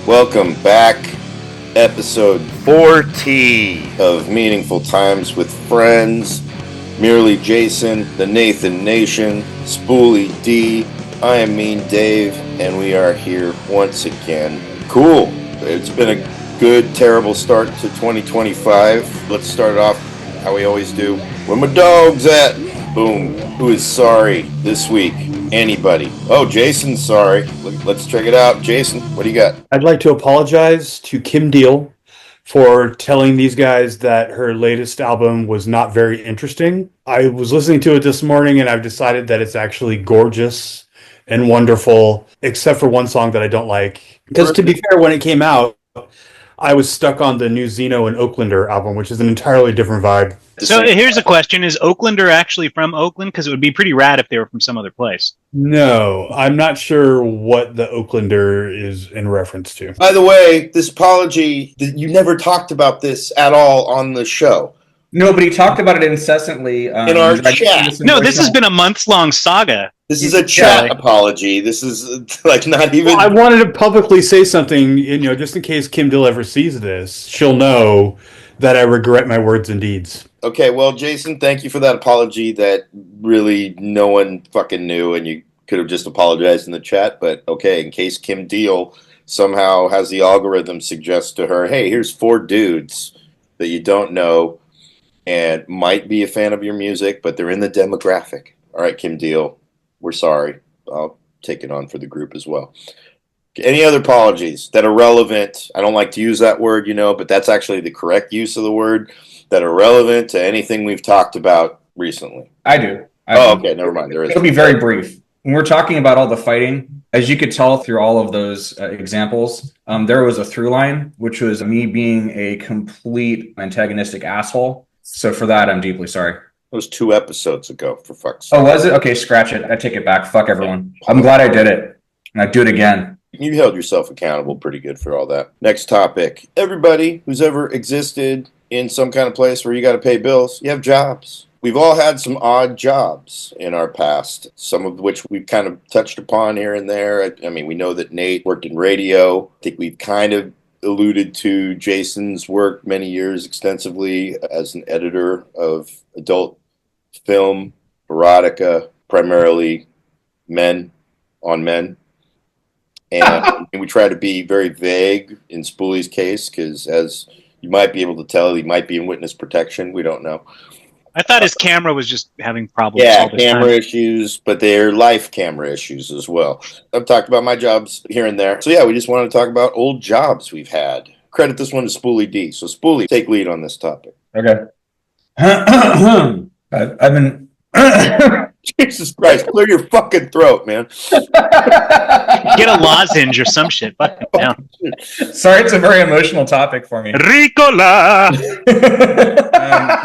Welcome back. Episode 40 of Meaningful Times with Friends. Merely Jason, the Nathan Nation, Spoolie D. I am Mean Dave, and we are here once again. Cool. It's been a good, terrible start to 2025. Let's start it off how we always do. Where my dog's at? Boom. Who is sorry this week? Anybody? Oh, Jason's sorry. Let's check it out. Jason, what do you got? I'd like to apologize to Kim Deal for telling these guys that her latest album was not very interesting. I was listening to it this morning and I've decided that it's actually gorgeous and wonderful, except for one song that I don't like. Because to be fair, when it came out, I was stuck on the new Zeno and Oaklander album, which is an entirely different vibe. So here's a question. Is Oaklander actually from Oakland? Because it would be pretty rad if they were from some other place. No, I'm not sure what the Oaklander is in reference to. By the way, this apology, you never talked about this at all on the show. Nobody talked about it incessantly. In our chat. No, this has been a months-long saga. This is a chat apology. This is not even... Well, I wanted to publicly say something, just in case Kim Deal ever sees this. She'll know that I regret my words and deeds. Okay, well, Jason, thank you for that apology that really no one fucking knew, and you could have just apologized in the chat. But okay, in case Kim Deal somehow has the algorithm suggest to her, hey, here's 4 dudes that you don't know and might be a fan of your music, but they're in the demographic. All right, Kim Deal, we're sorry. I'll take it on for the group as well. Any other apologies that are relevant? I don't like to use that word, but that's actually the correct use of the word, that are relevant to anything we've talked about recently. I do. Okay, never mind. There is. It'll be very brief. When we're talking about all the fighting, as you could tell through all of those examples, there was a through line, which was me being a complete antagonistic asshole. So for that, I'm deeply sorry. It was 2 episodes ago, for fuck's sake. Oh, was it? Okay, scratch it. I take it back. Fuck everyone. I'm glad I did it. And I'd do it again. You held yourself accountable pretty good for all that. Next topic. Everybody who's ever existed in some kind of place where you got to pay bills, you have jobs. We've all had some odd jobs in our past, some of which we've kind of touched upon here and there. I mean, we know that Nate worked in radio. I think we've kind of alluded to Jason's work many years extensively as an editor of adult film, erotica, primarily men on men. And we try to be very vague in Spoolie's case because, as you might be able to tell, he might be in witness protection. We don't know. I thought his camera was just having problems. Yeah, camera issues, but they're life camera issues as well. I've talked about my jobs here and there. So yeah, we just wanted to talk about old jobs we've had. Credit this one to Spoolie D. So Spoolie, take lead on this topic. Okay. I've been... Jesus Christ, clear your fucking throat, man. Get a lozenge or some shit. Fuck it down. Sorry, it's a very emotional topic for me. Ricola!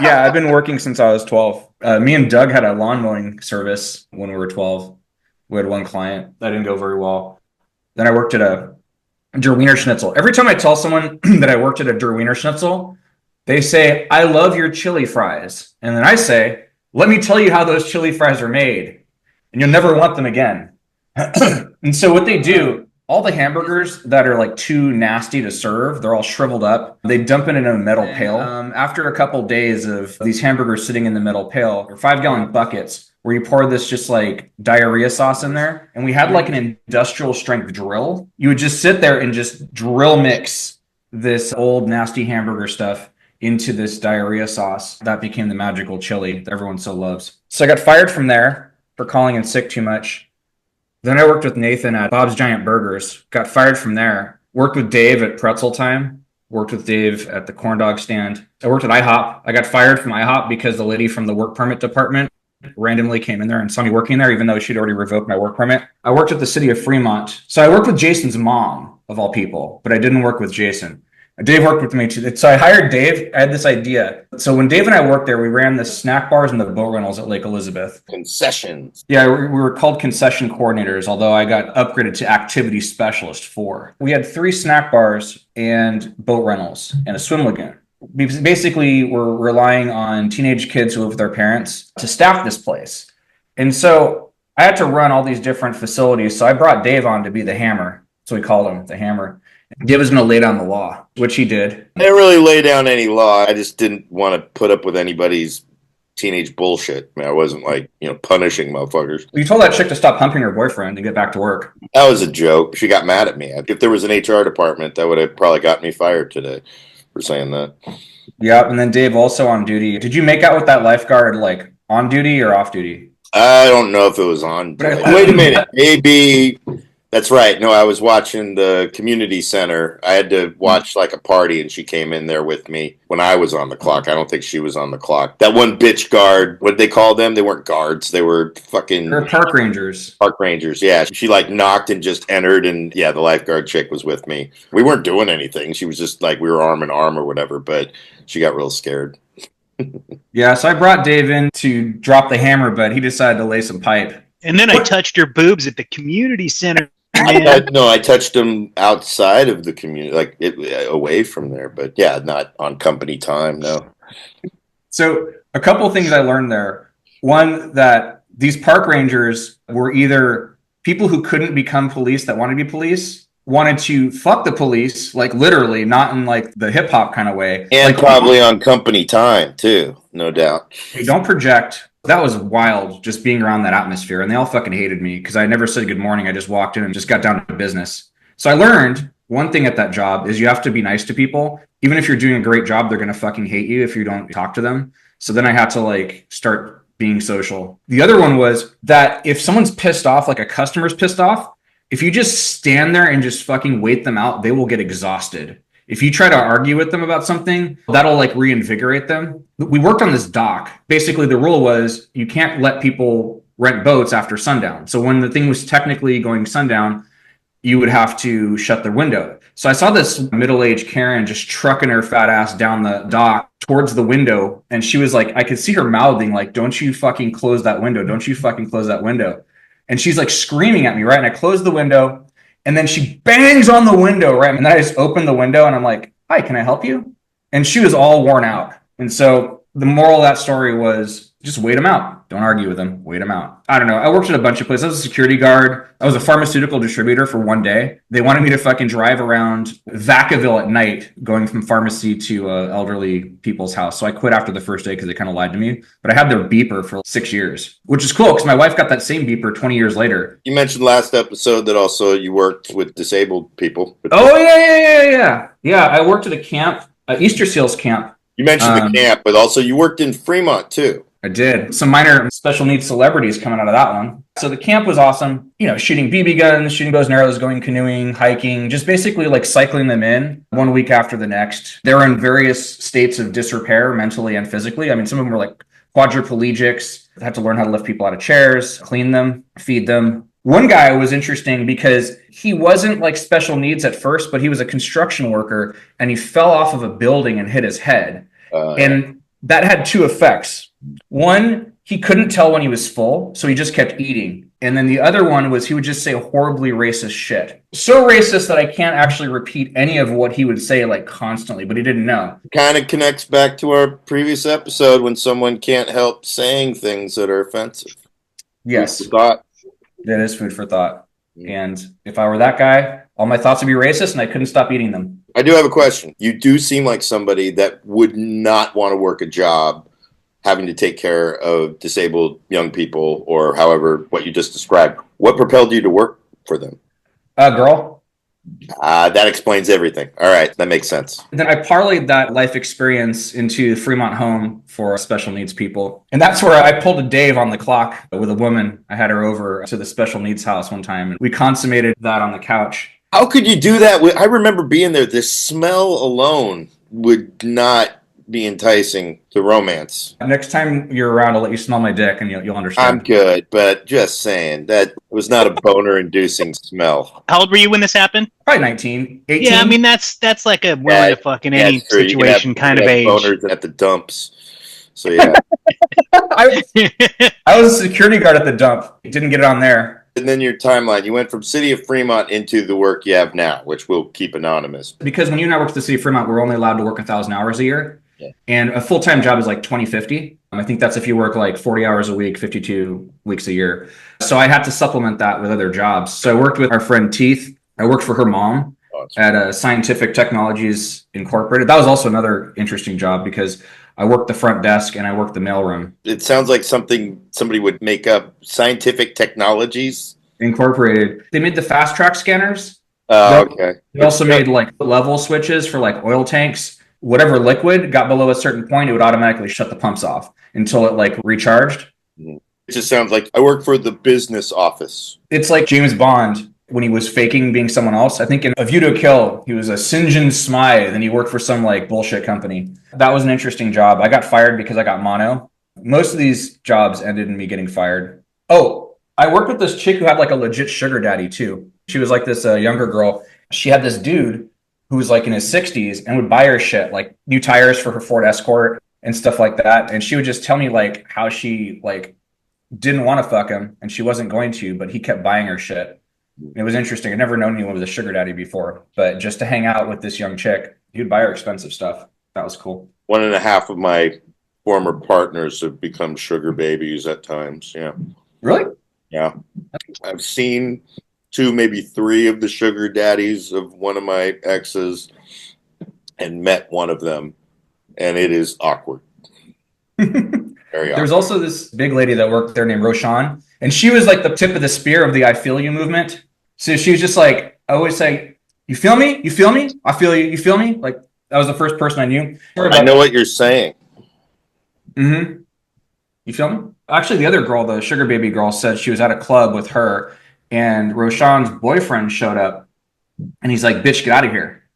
Yeah, I've been working since I was 12. Me and Doug had a lawn mowing service when we were 12. We had one client. That didn't go very well. Then I worked at a Der Wiener Schnitzel. Every time I tell someone that I worked at a Der Wiener Schnitzel, they say, I love your chili fries. And then I say, let me tell you how those chili fries are made, and you'll never want them again. And so what they do, all the hamburgers that are like too nasty to serve, they're all shriveled up. They dump it in a metal pail. After a couple days of these hamburgers sitting in the metal pail, or 5-gallon buckets, where you pour this just like diarrhea sauce in there. And we had like an industrial strength drill. You would just sit there and just drill mix this old nasty hamburger stuff into this diarrhea sauce. That became the magical chili that everyone so loves. So I got fired from there for calling in sick too much. Then I worked with Nathan at Bob's Giant Burgers, got fired from there. Worked with Dave at Pretzel Time, worked with Dave at the corn dog stand. I worked at IHOP. I got fired from IHOP because the lady from the work permit department randomly came in there and saw me working there, even though she'd already revoked my work permit. I worked at the city of Fremont. So I worked with Jason's mom, of all people, but I didn't work with Jason. Dave worked with me too. So I hired Dave. I had this idea. So when Dave and I worked there, we ran the snack bars and the boat rentals at Lake Elizabeth. Concessions. Yeah, we were called concession coordinators, although I got upgraded to activity specialist 4. We had 3 snack bars and boat rentals and a swim lagoon. Basically, we're relying on teenage kids who live with their parents to staff this place. And so I had to run all these different facilities. So I brought Dave on to be the hammer. So we called him the hammer. Dave was going to lay down the law, which he did. I didn't really lay down any law. I just didn't want to put up with anybody's teenage bullshit. I mean, I wasn't like, punishing motherfuckers. You told that chick to stop humping her boyfriend and get back to work. That was a joke. She got mad at me. If there was an HR department, that would have probably got me fired today for saying that. Yeah, and then Dave also on duty. Did you make out with that lifeguard like on duty or off duty? I don't know if it was on. Wait a minute. Maybe. That's right. No, I was watching the community center. I had to watch like a party, and she came in there with me when I was on the clock. I don't think she was on the clock. That one bitch guard, what did they call them? They weren't guards. They were fucking... They're park rangers. Park rangers, yeah. She like knocked and just entered, and yeah, the lifeguard chick was with me. We weren't doing anything. She was just like, we were arm in arm or whatever, but she got real scared. Yeah, so I brought Dave in to drop the hammer, but he decided to lay some pipe. And then I touched her boobs at the community center. I touched them outside of the community, like away from there. But yeah, not on company time, no. So a couple of things I learned there. One, that these park rangers were either people who couldn't become police that wanted to be police, wanted to fuck the police, like literally, not in like the hip hop kind of way. And like, probably on company time too, no doubt. Don't project. That was wild, just being around that atmosphere. And they all fucking hated me because I never said good morning. I just walked in and just got down to business. So I learned one thing at that job is you have to be nice to people. Even if you're doing a great job, they're going to fucking hate you if you don't talk to them. So then I had to like start being social. The other one was that if someone's pissed off, like a customer's pissed off, if you just stand there and just fucking wait them out, they will get exhausted. If you try to argue with them about something, that'll like reinvigorate them. We worked on this dock. Basically, the rule was you can't let people rent boats after sundown. So when the thing was technically going sundown, you would have to shut their window. So I saw this middle-aged Karen just trucking her fat ass down the dock towards the window. And she was like, I could see her mouthing like, don't you fucking close that window. Don't you fucking close that window. And she's like screaming at me, right? And I closed the window. And then she bangs on the window, right? And then I just opened the window and I'm like, hi, can I help you? And she was all worn out. And so the moral of that story was just wait them out. Don't argue with them. Wait them out. I don't know. I worked at a bunch of places. I was a security guard. I was a pharmaceutical distributor for one day. They wanted me to fucking drive around Vacaville at night, going from pharmacy to elderly people's house. So I quit after the first day because they kind of lied to me. But I had their beeper for 6 years, which is cool because my wife got that same beeper 20 years later. You mentioned last episode that also you worked with disabled people. Oh, yeah. Yeah, I worked at a camp, Easter Seals camp. You mentioned the camp, but also you worked in Fremont too. I did. Some minor special needs celebrities coming out of that one. So the camp was awesome. Shooting BB guns, shooting bows and arrows, going canoeing, hiking, just basically like cycling them in one week after the next. They were in various states of disrepair, mentally and physically. I mean, some of them were like quadriplegics, had to learn how to lift people out of chairs, clean them, feed them. One guy was interesting because he wasn't like special needs at first, but he was a construction worker and he fell off of a building and hit his head. And that had two effects. One, he couldn't tell when he was full, so he just kept eating. And then the other one was he would just say horribly racist shit. So racist that I can't actually repeat any of what he would say like constantly, but he didn't know. Kind of connects back to our previous episode when someone can't help saying things that are offensive. Yes. Food for thought. That is food for thought. And if I were that guy, all my thoughts would be racist and I couldn't stop eating them. I do have a question. You do seem like somebody that would not want to work a job having to take care of disabled young people or however what you just described. What propelled you to work for them? Girl. That explains everything. All right. That makes sense. Then I parlayed that life experience into the Fremont home for special needs people. And that's where I pulled a Dave on the clock with a woman. I had her over to the special needs house one time and we consummated that on the couch. How could you do that? I remember being there. The smell alone would not be enticing to romance. Next time you're around, I'll let you smell my dick and you'll understand. I'm good, but just saying, that was not a boner-inducing smell. How old were you when this happened? Probably 19, 18. Yeah, I mean, that's like a willing to fuck in any situation kind of age. Boners at the dumps. So, yeah. I was a security guard at the dump. Didn't get it on there. And then your timeline, you went from City of Fremont into the work you have now, which we'll keep anonymous. Because when you and I worked at the City of Fremont, we're only allowed to work 1,000 hours a year. Yeah. And a full-time job is like 2050. I think that's if you work like 40 hours a week, 52 weeks a year. So I had to supplement that with other jobs. So I worked with our friend Teeth. I worked for her mom. at Scientific Technologies Incorporated. That was also another interesting job because I worked the front desk and I worked the mailroom. It sounds like something somebody would make up. Scientific Technologies Incorporated. They made the fast track scanners. Okay. They also made like level switches for like oil tanks. Whatever liquid got below a certain point, it would automatically shut the pumps off until it like recharged. It just sounds like I work for the business office. It's like James Bond when he was faking being someone else. I think in A View to a Kill, he was a St. John Smythe and he worked for some like bullshit company. That was an interesting job. I got fired because I got mono. Most of these jobs ended in me getting fired. Oh, I worked with this chick who had like a legit sugar daddy too. She was like this younger girl. She had this dude who was like in his 60s and would buy her shit, like new tires for her Ford Escort and stuff like that. And she would just tell me like how she like didn't want to fuck him and she wasn't going to, but he kept buying her shit. It was interesting. I'd never known anyone with a sugar daddy before, but just to hang out with this young chick, he would buy her expensive stuff. That was cool. 1.5 of my former partners have become sugar babies at times. Yeah. Really? Yeah. I've seen 2, maybe 3 of the sugar daddies of one of my exes and met one of them, and it is awkward. Very awkward. There's also this big lady that worked there named Roshan, and she was like the tip of the spear of the I feel you movement. So she was just like, I always say, you feel me? You feel me? I feel you. You feel me? Like that was the first person I knew. I know what you're saying. Mm-hmm. You feel me? Actually, the other girl, the sugar baby girl, said she was at a club with her and Roshan's boyfriend showed up and he's like, bitch, get out of here.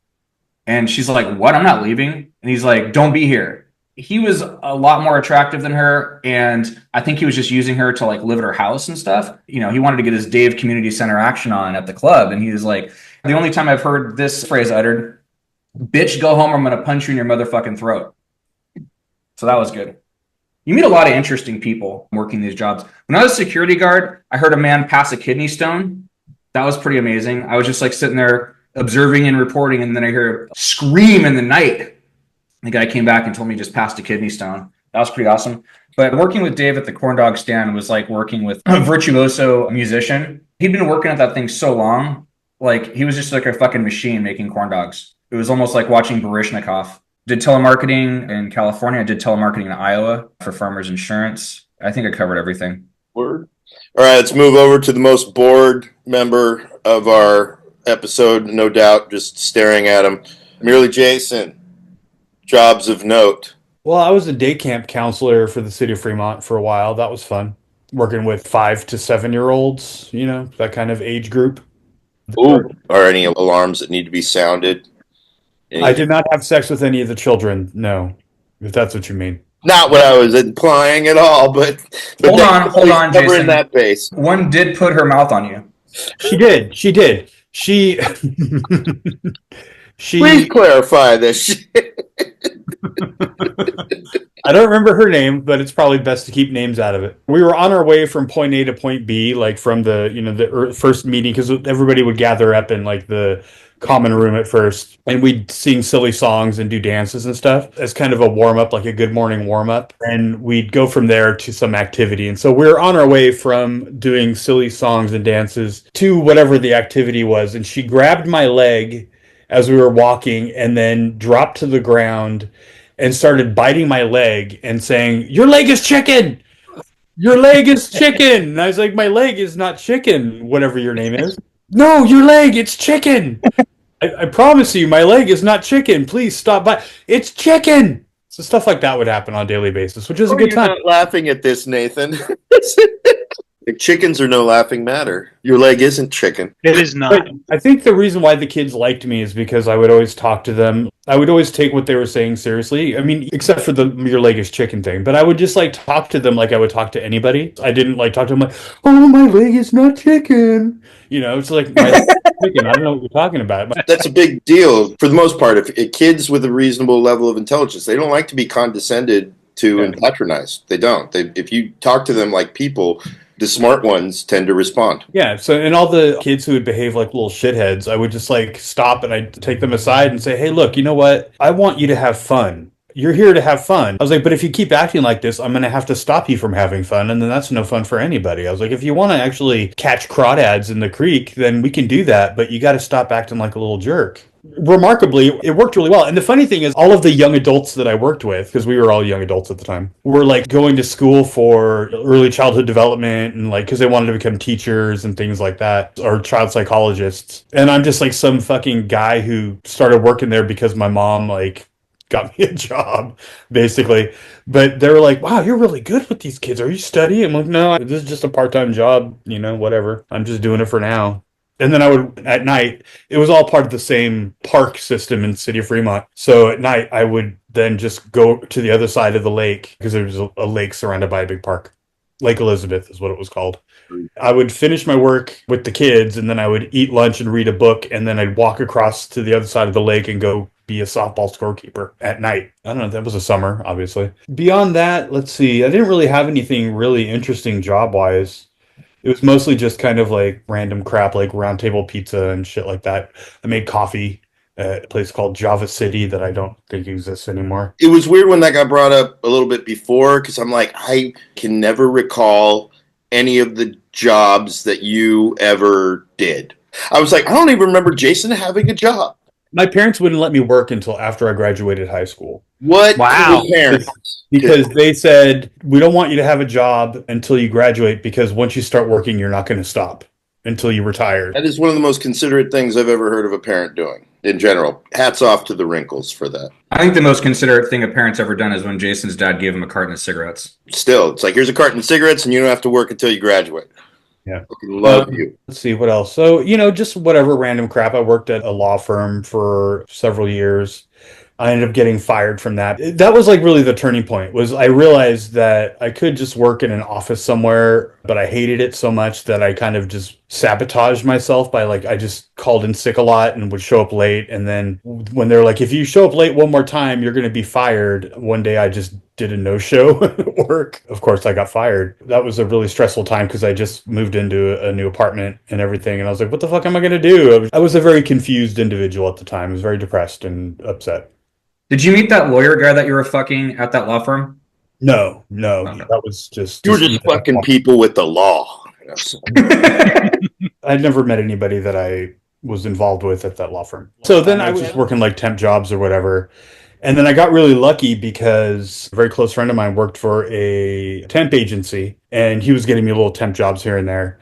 And she's like, what? I'm not leaving. And he's like, don't be here. He was a lot more attractive than her. And I think he was just using her to like live at her house and stuff. You know, he wanted to get his Dave Community Center action on at the club. And he was like, the only time I've heard this phrase uttered, bitch, go home or I'm going to punch you in your motherfucking throat. So that was good. You meet a lot of interesting people working these jobs. When I was a security guard, I heard a man pass a kidney stone. That was pretty amazing. I was just like sitting there observing and reporting, and then I hear a scream in the night. The guy came back and told me he just passed a kidney stone. That was pretty awesome. But working with Dave at the corn dog stand was like working with a virtuoso musician. He'd been working at that thing so long, like he was just like a fucking machine making corn dogs. It was almost like watching Baryshnikov. Did telemarketing in California. I did telemarketing in Iowa for Farmers Insurance. I think I covered everything. Word. All right, let's move over to the most bored member of our episode, no doubt, just staring at him. Merely Jason, jobs of note. Well, I was a day camp counselor for the city of Fremont for a while. That was fun. Working with 5 to 7-year-olds, you know, that kind of age group. Ooh, are any alarms that need to be sounded? I did not have sex with any of the children, no, if that's what you mean. Not what I was implying at all, but hold on, Jason. Jason. That base. One did put her mouth on you. She did. She Please clarify this. I don't remember her name, but it's probably best to keep names out of it. We were on our way from point A to point B, like from the first meeting, because everybody would gather up in like the common room at first, and we'd sing silly songs and do dances and stuff as kind of a warm-up, like a good morning warm-up, and we'd go from there to some activity. And so we were on our way from doing silly songs and dances to whatever the activity was, and she grabbed my leg as we were walking and then dropped to the ground and started biting my leg and saying, "Your leg is chicken! Your leg is chicken!" And I was like, "My leg is not chicken, whatever your name is." "No, your leg, it's chicken. I promise you, my leg is not chicken. Please stop by. It's chicken." So stuff like that would happen on a daily basis, which is a good time. You're not laughing at this, Nathan. Chickens are no laughing matter. Your leg isn't chicken. It is not. But I think the reason why the kids liked me is because I would always talk to them. I would always take what they were saying seriously. I mean, except for the your leg is chicken thing. But I would just like talk to them like I would talk to anybody. I didn't like talk to them like, "Oh, my leg is not chicken." You know, it's like, my leg is chicken. I don't know what you're talking about. That's a big deal for the most part. If kids with a reasonable level of intelligence, they don't like to be condescended to and patronized. They don't. If you talk to them like people, the smart ones tend to respond. Yeah, so and all the kids who would behave like little shitheads, I would just like stop and I'd take them aside and say, "Hey, look, you know what? I want you to have fun. you're here to have fun. I was like, but if you keep acting like this, I'm going to have to stop you from having fun. And then that's no fun for anybody. I was like, if you want to actually catch crawdads in the creek, then we can do that. But you got to stop acting like a little jerk. Remarkably, it worked really well. And the funny thing is, all of the young adults that I worked with, because we were all young adults at the time, were like going to school for early childhood development and like because they wanted to become teachers and things like that, or child psychologists. And I'm just like some fucking guy who started working there because my mom like got me a job, basically. But they were like, wow, you're really good with these kids. Are you studying? I'm like, no, this is just a part-time job, whatever. I'm just doing it for now. And then I would, at night, it was all part of the same park system in the city of Fremont. So at night, I would then just go to the other side of the lake because there was a lake surrounded by a big park. Lake Elizabeth is what it was called. I would finish my work with the kids, and then I would eat lunch and read a book, and then I'd walk across to the other side of the lake and go be a softball scorekeeper at night. I don't know, that was a summer, obviously. Beyond that, let's see, I didn't really have anything really interesting job-wise. It was mostly just kind of like random crap, like round table pizza and shit like that. I made coffee at a place called Java City that I don't think exists anymore. It was weird when that got brought up a little bit before because I'm like, I can never recall any of the jobs that you ever did. I was like, I don't even remember Jason having a job. My parents wouldn't let me work until after I graduated high school. What? Wow. Parents? Because they said, we don't want you to have a job until you graduate because once you start working, you're not going to stop until you retire. That is one of the most considerate things I've ever heard of a parent doing in general. Hats off to the Wrinkles for that. I think the most considerate thing a parent's ever done is when Jason's dad gave him a carton of cigarettes. Still, it's like, here's a carton of cigarettes and you don't have to work until you graduate. Yeah. I love you. Let's see what else. So, just whatever random crap. I worked at a law firm for several years. I ended up getting fired from that. That was like really the turning point. Was I realized that I could just work in an office somewhere, but I hated it so much that I kind of just sabotaged myself by like, I just called in sick a lot and would show up late. And then when they're like, if you show up late one more time, you're going to be fired. One day I just did a no-show work. Of course, I got fired. That was a really stressful time because I just moved into a new apartment and everything. And I was like, what the fuck am I going to do? I was a very confused individual at the time. I was very depressed and upset. Did you meet that lawyer guy that you were fucking at that law firm? No. Okay. That was just... You were just fucking people with the law. I'd never met anybody that I was involved with at that law firm. So then I was just working like temp jobs or whatever. And then I got really lucky because a very close friend of mine worked for a temp agency and he was getting me little temp jobs here and there.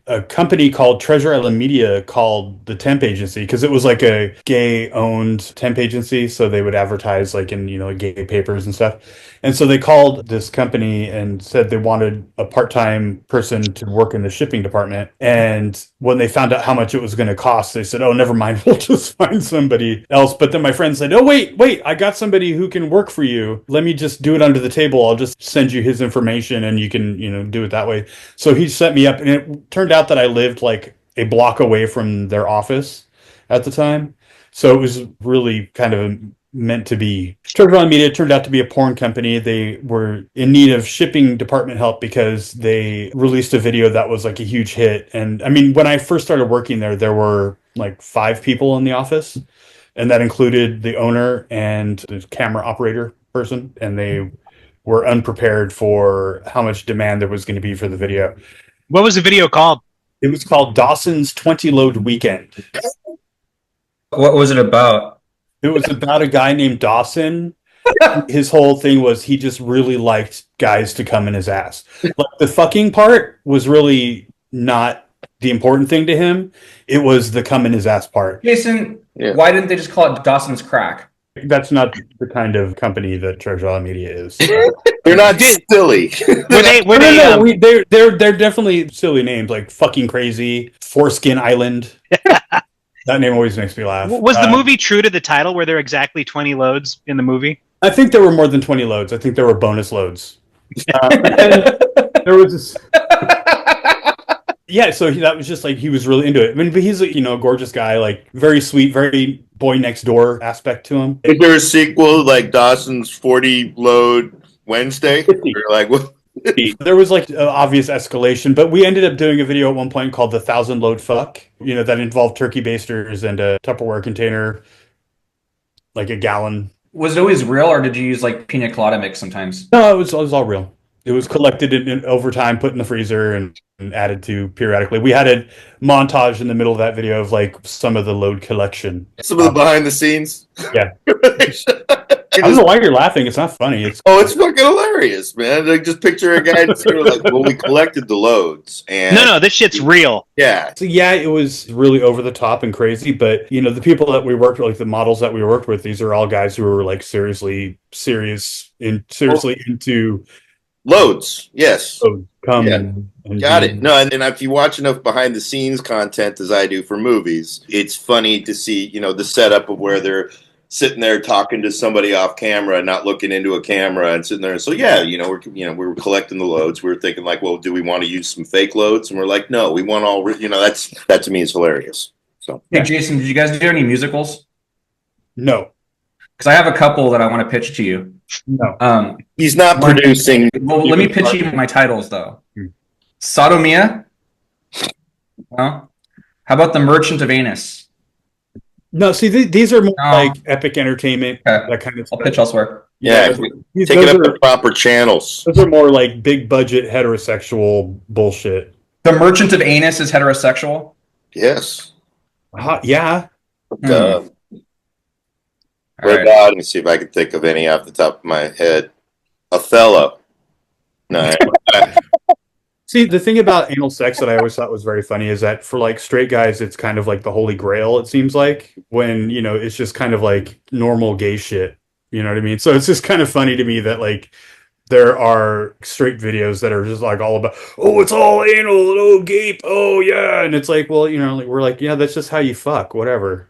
A company called Treasure Island Media called the temp agency because it was like a gay-owned temp agency, so they would advertise like in gay papers and stuff. And so they called this company and said they wanted a part-time person to work in the shipping department. And when they found out how much it was going to cost, they said, "Oh, never mind, we'll just find somebody else." But then my friend said, "Oh, wait, I got somebody who can work for you. Let me just do it under the table. I'll just send you his information and you can do it that way." So he set me up, and it turned out that I lived like a block away from their office at the time. So it was really kind of meant to be. Treasure Island Media turned out to be a porn company. They were in need of shipping department help because they released a video that was like a huge hit. And I mean, when I first started working there were like 5 people in the office, and that included the owner and the camera operator person. And they were unprepared for how much demand there was going to be for the video. What was the video called? It was called Dawson's 20 Load Weekend. What was it about? It was about a guy named Dawson. His whole thing was he just really liked guys to come in his ass. Like the fucking part was really not the important thing to him. It was the come in his ass part. Jason, Why didn't they just call it Dawson's Crack? That's not the kind of company that Treasure Island Media is. They're not silly. They're definitely silly names like Fucking Crazy, Foreskin Island. That name always makes me laugh. Was the movie true to the title? Were there exactly 20 loads in the movie? I think there were more than 20 loads. I think there were bonus loads. There was this... Yeah, so that was just like he was really into it. I mean, but he's a gorgeous guy, like very sweet, very boy next door aspect to him. Is there a sequel like Dawson's 40 Load Wednesday? Or like what? There was like obvious escalation, but we ended up doing a video at one point called the 1,000 Load Fuck. That involved turkey basters and a Tupperware container, like a gallon Was it always real, or did you use like pina colada mix sometimes? No, it was all real. It was collected in over time, put in the freezer, and added to periodically. We had a montage in the middle of that video of like some of the load collection. Some of the behind the scenes. Yeah. I don't know why you're laughing. It's not funny. It's It's fucking hilarious, man. Like, just picture a guy just sort of like, well, we collected the loads, and No, this shit's real. yeah, So yeah, it was really over the top and crazy, but the people that we worked with, like the models that we worked with, these are all guys who were like seriously into loads. Yes, come Yeah. and got do- it. No, and if you watch enough behind the scenes content as I do for movies, it's funny to see the setup of where they're sitting there talking to somebody off camera, not looking into a camera, and sitting there. So yeah, we were collecting the loads. We were thinking like, well, do we want to use some fake loads? And we're like, no, we want all. That to me is hilarious. So Hey, Jason, did you guys do any musicals? No, Because I have a couple that I want to pitch to you. no. he's not producing. Well, let me pitch you my titles, though. Sodomia. Well, how about The Merchant of Anus? No, see, these are more No. like epic entertainment, Okay. that kind of I'll stuff. pitch elsewhere. Yeah, These- take it those up are- the proper channels. Those are more like big budget heterosexual bullshit. The Merchant of Anus is heterosexual. Yes. Yeah. What All right. about? Let me see if I can think of any off the top of my head. Othello. No. See, the thing about anal sex that I always thought was very funny is that for like straight guys, it's kind of like the holy grail, it seems like, when, it's just kind of like normal gay shit. You know what I mean? So it's just kind of funny to me that like there are straight videos that are just like all about, oh, it's all anal, oh, gape, oh, yeah. And it's like, well, like, we're like, yeah, that's just how you fuck, whatever.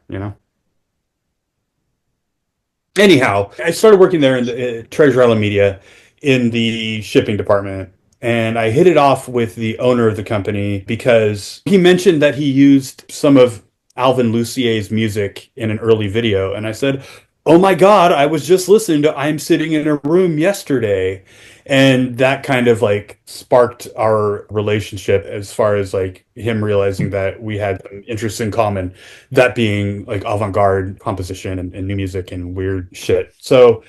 Anyhow, I started working there in the Treasure Island Media in the shipping department. And I hit it off with the owner of the company because he mentioned that he used some of Alvin Lucier's music in an early video. And I said, oh my God, I was just listening to I'm Sitting in a Room yesterday. And that kind of like sparked our relationship as far as like him realizing that we had some interests in common, that being like avant-garde composition and new music and weird shit. So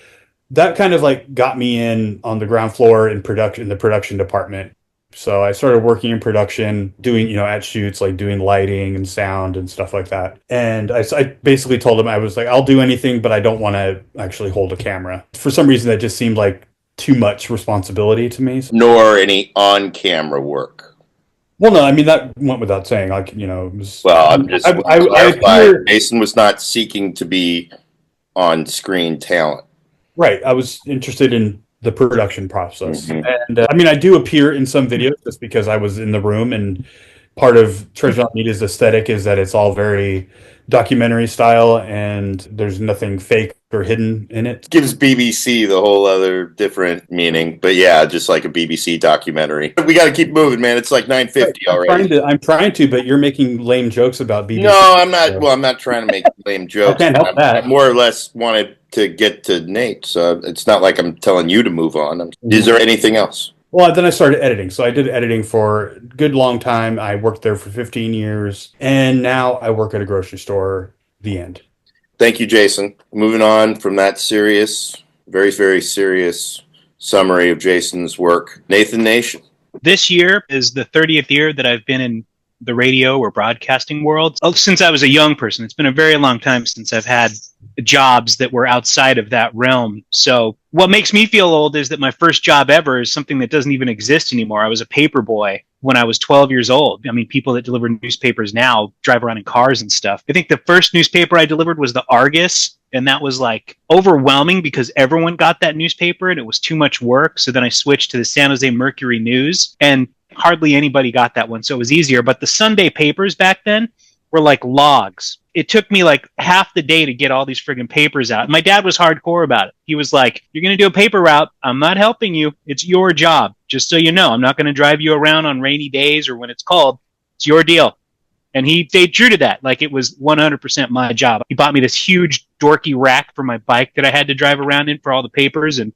that kind of like got me in on the ground floor in the production department. So I started working in production, doing, at shoots, like doing lighting and sound and stuff like that. And I basically told him, I was like, I'll do anything, but I don't want to actually hold a camera. For some reason, that just seemed like too much responsibility to me. Nor any on-camera work. Well, no, I mean, that went without saying. Like, it was. Well, I'm just I clarify, appear, Jason was not seeking to be on-screen talent. right. I was interested in the production process. Mhm. And I mean, I do appear in some videos just because I was in the room, and part of Treasure Island Media's aesthetic is that it's all very documentary style and there's nothing fake or hidden in it. Gives BBC the whole other different meaning, but yeah, just like a BBC documentary. We got to keep moving, man. It's like 9:50 already. I'm trying to, but you're making lame jokes about BBC. No, I'm not. Well, I'm not trying to make lame jokes. I can't help that. I more or less wanted to get to Nate, so it's not like I'm telling you to move on. Is there anything else? Well, then I started editing. So I did editing for a good long time. I worked there for 15 years. And now I work at a grocery store. The end. Thank you, Jason. Moving on from that serious, very, very serious summary of Jason's work. Nathan Nation. This year is the 30th year that I've been in the radio or broadcasting world. Since I was a young person. It's been a very long time since I've had jobs that were outside of that realm. So what makes me feel old is that my first job ever is something that doesn't even exist anymore. I was a paper boy when I was 12 years old. I mean, people that deliver newspapers now drive around in cars and stuff. I think the first newspaper I delivered was the Argus, and that was like overwhelming because everyone got that newspaper and it was too much work. So then I switched to the San Jose Mercury News, and hardly anybody got that one, so it was easier. But the Sunday papers back then were like logs. It took me like half the day to get all these friggin' papers out. My dad was hardcore about it. He was like, you're going to do a paper route. I'm not helping you. It's your job. Just so you know, I'm not going to drive you around on rainy days or when it's cold. It's your deal. And he stayed true to that. Like it was 100% my job. He bought me this huge dorky rack for my bike that I had to drive around in for all the papers. And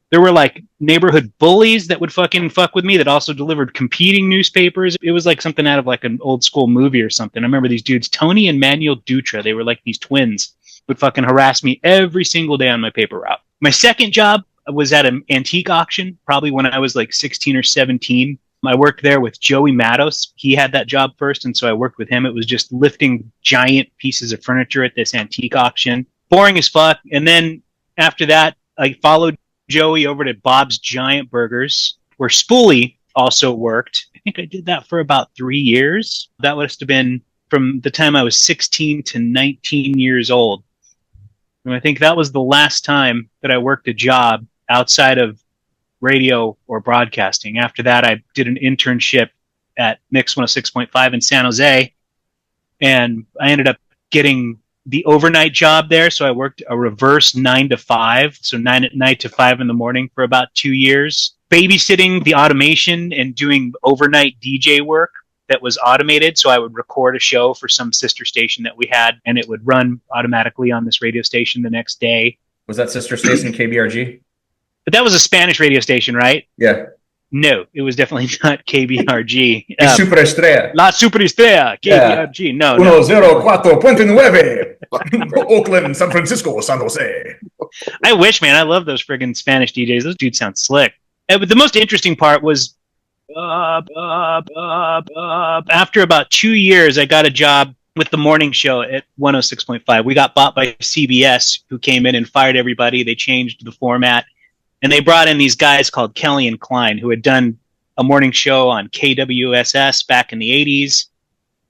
there were like neighborhood bullies that would fucking fuck with me that also delivered competing newspapers. It was like something out of like an old school movie or something. I remember these dudes, Tony and Manuel Dutra. They were like these twins. would fucking harass me every single day on my paper route. My second job was at an antique auction, probably when I was like 16 or 17. I worked there with Joey Matos. He had that job first, and so I worked with him. It was just lifting giant pieces of furniture at this antique auction. Boring as fuck. And then after that, I followed Joey over to Bob's Giant Burgers, where Spoolie also worked. I think I did that for about 3 years. That must have been from the time I was 16 to 19 years old. And I think that was the last time that I worked a job outside of radio or broadcasting. After that, I did an internship at Mix 106.5 in San Jose, and I ended up getting the overnight job there. So I worked a reverse 9 to 5, so 9 at night to 5 in the morning for about 2 years, babysitting the automation and doing overnight DJ work that was automated. So I would record a show for some sister station that we had, and it would run automatically on this radio station the next day. Was that sister station KBRG? But that was a Spanish radio station, right? Yeah. No, it was definitely not KBRG. Superestrella. La Superestrella, KBRG. Yeah. No. 104.9 Oakland, San Francisco, San Jose. I wish, man. I love those friggin' Spanish DJs. Those dudes sound slick. But the most interesting part was after about 2 years, I got a job with the morning show at 106.5. We got bought by CBS, who came in and fired everybody. They changed the format. And they brought in these guys called Kelly and Klein, who had done a morning show on KWSS back in the 80s.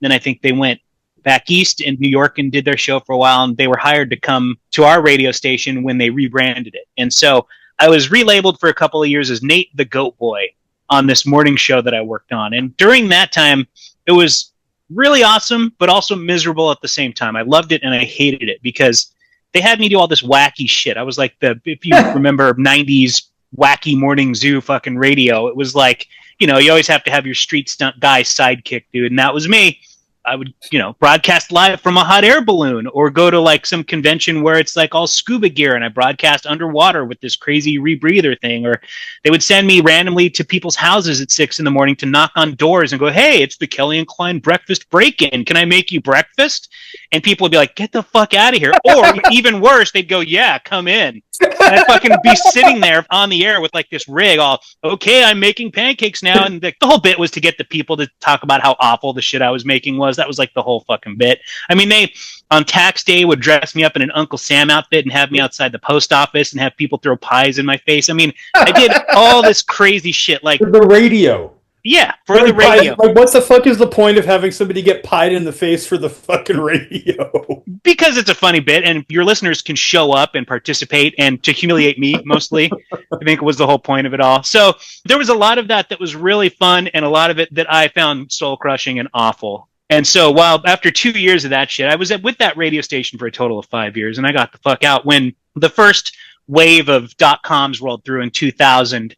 Then I think they went back east in New York and did their show for a while, and they were hired to come to our radio station when they rebranded it. And so I was relabeled for a couple of years as Nate the Goat Boy on this morning show that I worked on. And during that time, it was really awesome, but also miserable at the same time. I loved it and I hated it because they had me do all this wacky shit. I was like if you remember 90s wacky morning zoo fucking radio, it was like, you always have to have your street stunt guy sidekick dude. And that was me. I would, broadcast live from a hot air balloon or go to like some convention where it's like all scuba gear and I broadcast underwater with this crazy rebreather thing. Or they would send me randomly to people's houses at 6 a.m. to knock on doors and go, hey, it's the Kelly and Klein breakfast break-in. Can I make you breakfast? And people would be like, get the fuck out of here. Or even worse, they'd go, yeah, come in. And I'd fucking be sitting there on the air with like this rig all, okay, I'm making pancakes now. And the whole bit was to get the people to talk about how awful the shit I was making was. That was like the whole fucking bit. I mean, they on tax day would dress me up in an Uncle Sam outfit and have me outside the post office and have people throw pies in my face. I mean, I did all this crazy shit. Like the radio. Yeah, for the radio. Like, what the fuck is the point of having somebody get pied in the face for the fucking radio? Because it's a funny bit, and your listeners can show up and participate, and to humiliate me, mostly, I think was the whole point of it all. So there was a lot of that was really fun, and a lot of it that I found soul-crushing and awful. And so while after 2 years of that shit, I was with that radio station for a total of 5 years, and I got the fuck out when the first wave of .coms rolled through in 2000.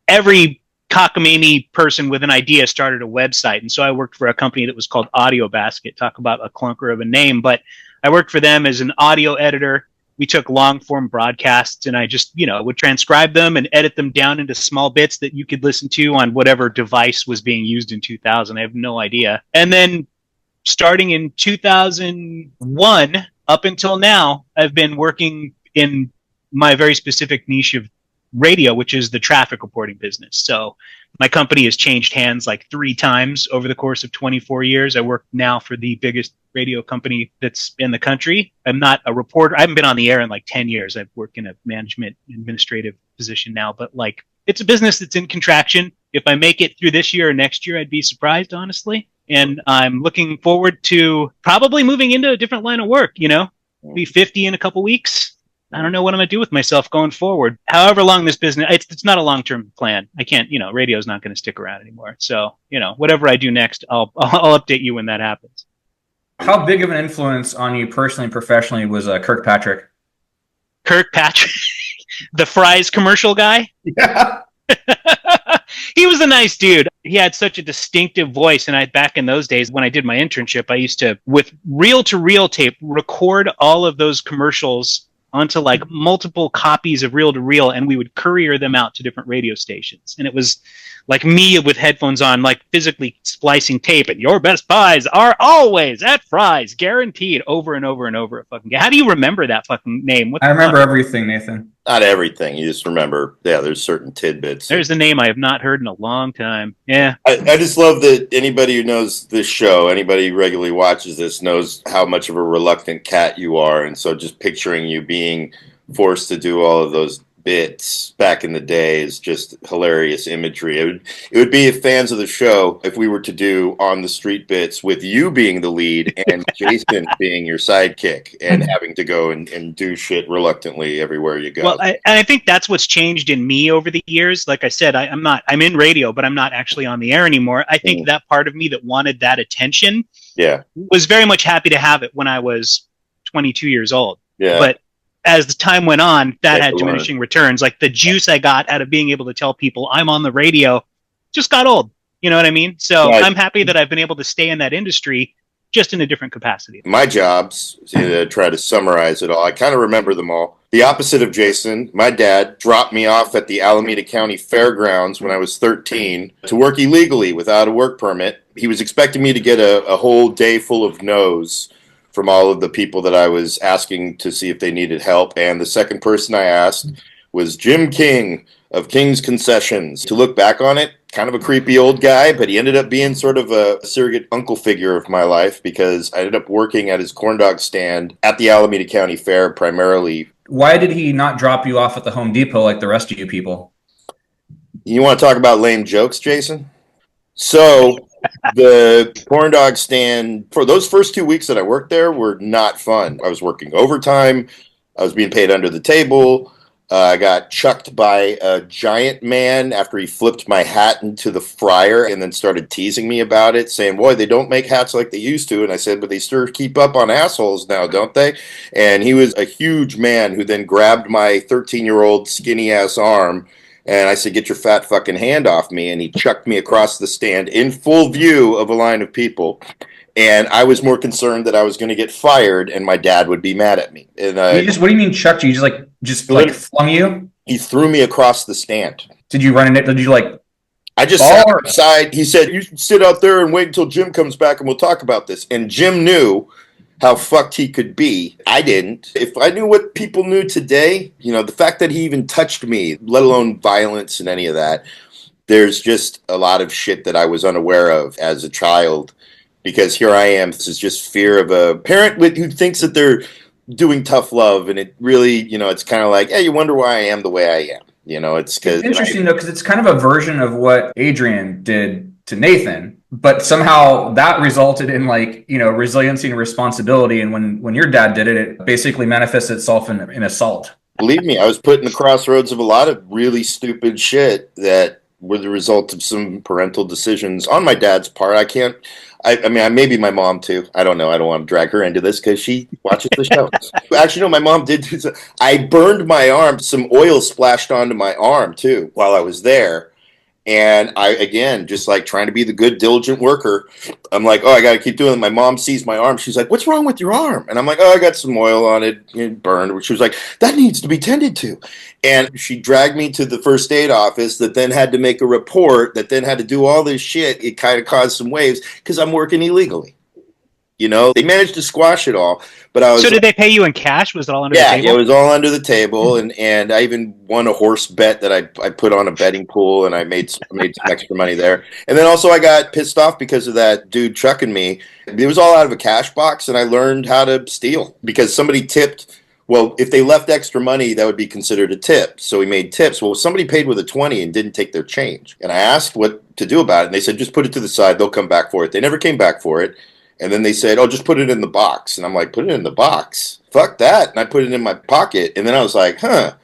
Every cockamamie person with an idea started a website. And so I worked for a company that was called Audio Basket. Talk about a clunker of a name. But I worked for them as an audio editor. We took long form broadcasts and I just, would transcribe them and edit them down into small bits that you could listen to on whatever device was being used in 2000. I have no idea. And then starting in 2001 up until now, I've been working in my very specific niche of radio, which is the traffic reporting business. So my company has changed hands like 3 times over the course of 24 years. I work now for the biggest radio company that's in the country. I'm not a reporter. I haven't been on the air in like 10 years. I've worked in a management administrative position now, but like it's a business that's in contraction. If I make it through this year or next year, I'd be surprised, honestly. And I'm looking forward to probably moving into a different line of work, be 50 in a couple weeks. I don't know what I'm going to do with myself going forward. However long this business, it's not a long-term plan. I can't, radio's not going to stick around anymore. So, whatever I do next, I'll update you when that happens. How big of an influence on you personally and professionally was Kirkpatrick? Kirkpatrick? The Fry's commercial guy? Yeah. He was a nice dude. He had such a distinctive voice. And back in those days when I did my internship, I used to, with reel-to-reel tape, record all of those commercials onto like multiple copies of reel to reel, and we would courier them out to different radio stations. And it was like me with headphones on, like physically splicing tape, and your best buys are always at Fry's, guaranteed, over and over and over. How do you remember that fucking name? I remember everything, Nathan. Not everything. You just remember, there's certain tidbits. There's a name I have not heard in a long time. Yeah. I just love that anybody who knows this show, anybody who regularly watches this, knows how much of a reluctant cat you are. And so just picturing you being forced to do all of those bits back in the day is just hilarious imagery. It would be, if fans of the show, if we were to do on the street bits with you being the lead and Jason being your sidekick and having to go and do shit reluctantly everywhere you go. Well, I think that's what's changed in me over the years. Like I said, I'm in radio, but I'm not actually on the air anymore. I think that part of me that wanted that attention was very much happy to have it when I was 22 years old. Yeah. But as the time went on, that had diminishing returns. Like the juice I got out of being able to tell people I'm on the radio just got old. You know what I mean? So I'm happy that I've been able to stay in that industry, just in a different capacity. My jobs, to try to summarize it all, I kind of remember them all. The opposite of Jason, my dad dropped me off at the Alameda County Fairgrounds when I was 13 to work illegally without a work permit. He was expecting me to get a whole day full of no's from all of the people that I was asking to see if they needed help. And the second person I asked was Jim King of King's Concessions. To look back on it, kind of a creepy old guy, but he ended up being sort of a surrogate uncle figure of my life because I ended up working at his corn dog stand at the Alameda County Fair primarily. Why did he not drop you off at the Home Depot like the rest of you people? You want to talk about lame jokes, Jason? So the corn dog stand, for those first 2 weeks that I worked there, were not fun. I was working overtime. I was being paid under the table. I got chucked by a giant man after he flipped my hat into the fryer and then started teasing me about it, saying, boy, they don't make hats like they used to. And I said, but they still keep up on assholes now, don't they? And he was a huge man who then grabbed my 13-year-old skinny-ass arm. And I said, get your fat fucking hand off me. And he chucked me across the stand in full view of a line of people. And I was more concerned that I was going to get fired and my dad would be mad at me. And what do you mean chucked you? Just flung you? He threw me across the stand. Did you run in it? Did you I just sat outside. He said, you should sit out there and wait until Jim comes back and we'll talk about this. And Jim knew how fucked he could be. I didn't. If I knew what people knew today, the fact that he even touched me, let alone violence and any of that, there's just a lot of shit that I was unaware of as a child. Because here I am, this is just fear of a parent who thinks that they're doing tough love, and it really, it's kind of like, hey, you wonder why I am the way I am. It's interesting though, because it's kind of a version of what Adrian did to Nathan, but somehow that resulted in resiliency and responsibility. And when your dad did it, it basically manifests itself in assault. Believe me, I was put in the crossroads of a lot of really stupid shit that were the result of some parental decisions on my dad's part. I mean, maybe my mom too. I don't know. I don't want to drag her into this because she watches the show. Actually, no, my mom did do so. I burned my arm. Some oil splashed onto my arm too while I was there. And I, again, just trying to be the good, diligent worker. I'm like, I got to keep doing it. My mom sees my arm. She's like, what's wrong with your arm? And I'm like, I got some oil on it. It burned. She was like, that needs to be tended to. And she dragged me to the first aid office that then had to make a report that then had to do all this shit. It kind of caused some waves because I'm working illegally. They managed to squash it all, but I was. So did they pay you in cash? Was it all under the table? Yeah, it was all under the table, and I even won a horse bet that I put on a betting pool, and I made some extra money there. And then also I got pissed off because of that dude chucking me. It was all out of a cash box, and I learned how to steal because somebody tipped. Well, if they left extra money, that would be considered a tip. So we made tips. Well, somebody paid with a 20 and didn't take their change, and I asked what to do about it, and they said just put it to the side. They'll come back for it. They never came back for it. And then they said, just put it in the box. And I'm like, put it in the box? Fuck that. And I put it in my pocket. And then I was like, I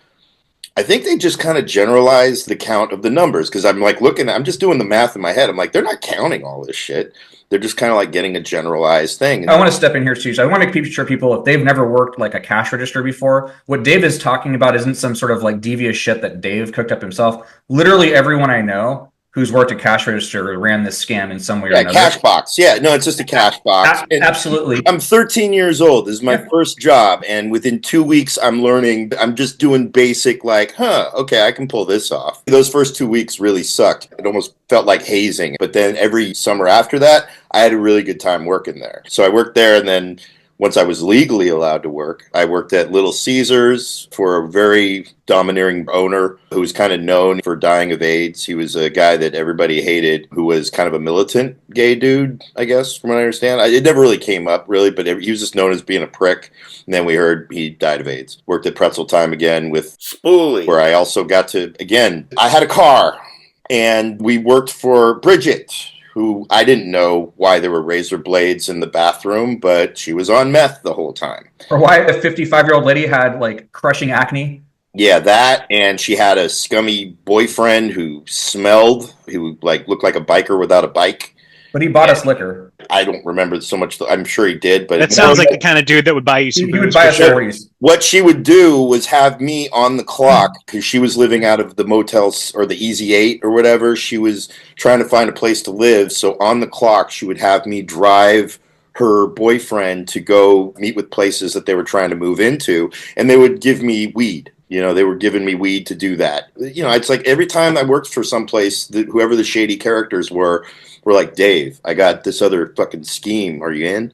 think they just kind of generalized the count of the numbers. Because I'm I'm just doing the math in my head. I'm like, they're not counting all this shit. They're just kind of getting a generalized thing. I want to step in here, Steve. I want to make sure people, if they've never worked a cash register before, what Dave is talking about isn't some sort of devious shit that Dave cooked up himself. Literally everyone I know who's worked at cash register ran this scam in some way or Yeah, another. cash box. Yeah, no, it's just a cash box. Absolutely. I'm 13 years old. This is my first job, and within 2 weeks, I'm learning. I'm just doing basic, like, okay, I can pull this off. Those first 2 weeks really sucked. It almost felt like hazing. But then every summer after that, I had a really good time working there. So I worked there, and then once I was legally allowed to work, I worked at Little Caesars for a very domineering owner who was kind of known for dying of AIDS. He was a guy that everybody hated who was kind of a militant gay dude, I guess, from what I understand. It never really came up, really, but he was just known as being a prick. And then we heard he died of AIDS. Worked at Pretzel Time again with Spoolie, where I also got to, again, I had a car, and we worked for Bridget, who I didn't know why there were razor blades in the bathroom, but she was on meth the whole time. Or why the 55-year-old lady had like crushing acne. Yeah, that, and she had a scummy boyfriend who smelled, who like looked like a biker without a bike. But he bought us liquor. I don't remember so much. I'm sure he did, but that sounds like the kind of dude that would buy you some He booze. would buy us 40s. What she would do was have me on the clock because she was living out of the motels or the Easy 8 or whatever. She was trying to find a place to live. So on the clock, she would have me drive her boyfriend to go meet with places that they were trying to move into. And they would give me weed. You know, they were giving me weed to do that. You know, it's like every time I worked for some place, whoever the shady characters were like, Dave, I got this other fucking scheme. Are you in?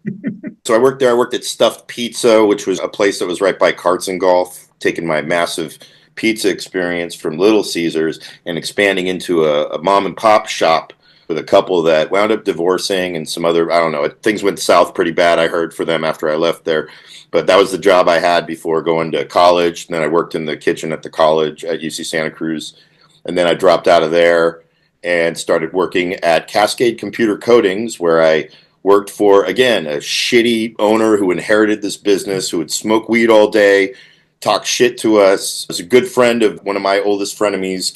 So I worked there. I worked at Stuffed Pizza, which was a place that was right by Carts and Golf, taking my massive pizza experience from Little Caesars and expanding into a mom and pop shop with a couple that wound up divorcing and some other, I don't know, things went south pretty bad, I heard, for them after I left there. But that was the job I had before going to college. And then I worked in the kitchen at the college at UC Santa Cruz. And then I dropped out of there and started working at Cascade Computer Coatings, where I worked for, again, a shitty owner who inherited this business, who would smoke weed all day, talk shit to us. Was a good friend of one of my oldest frenemies,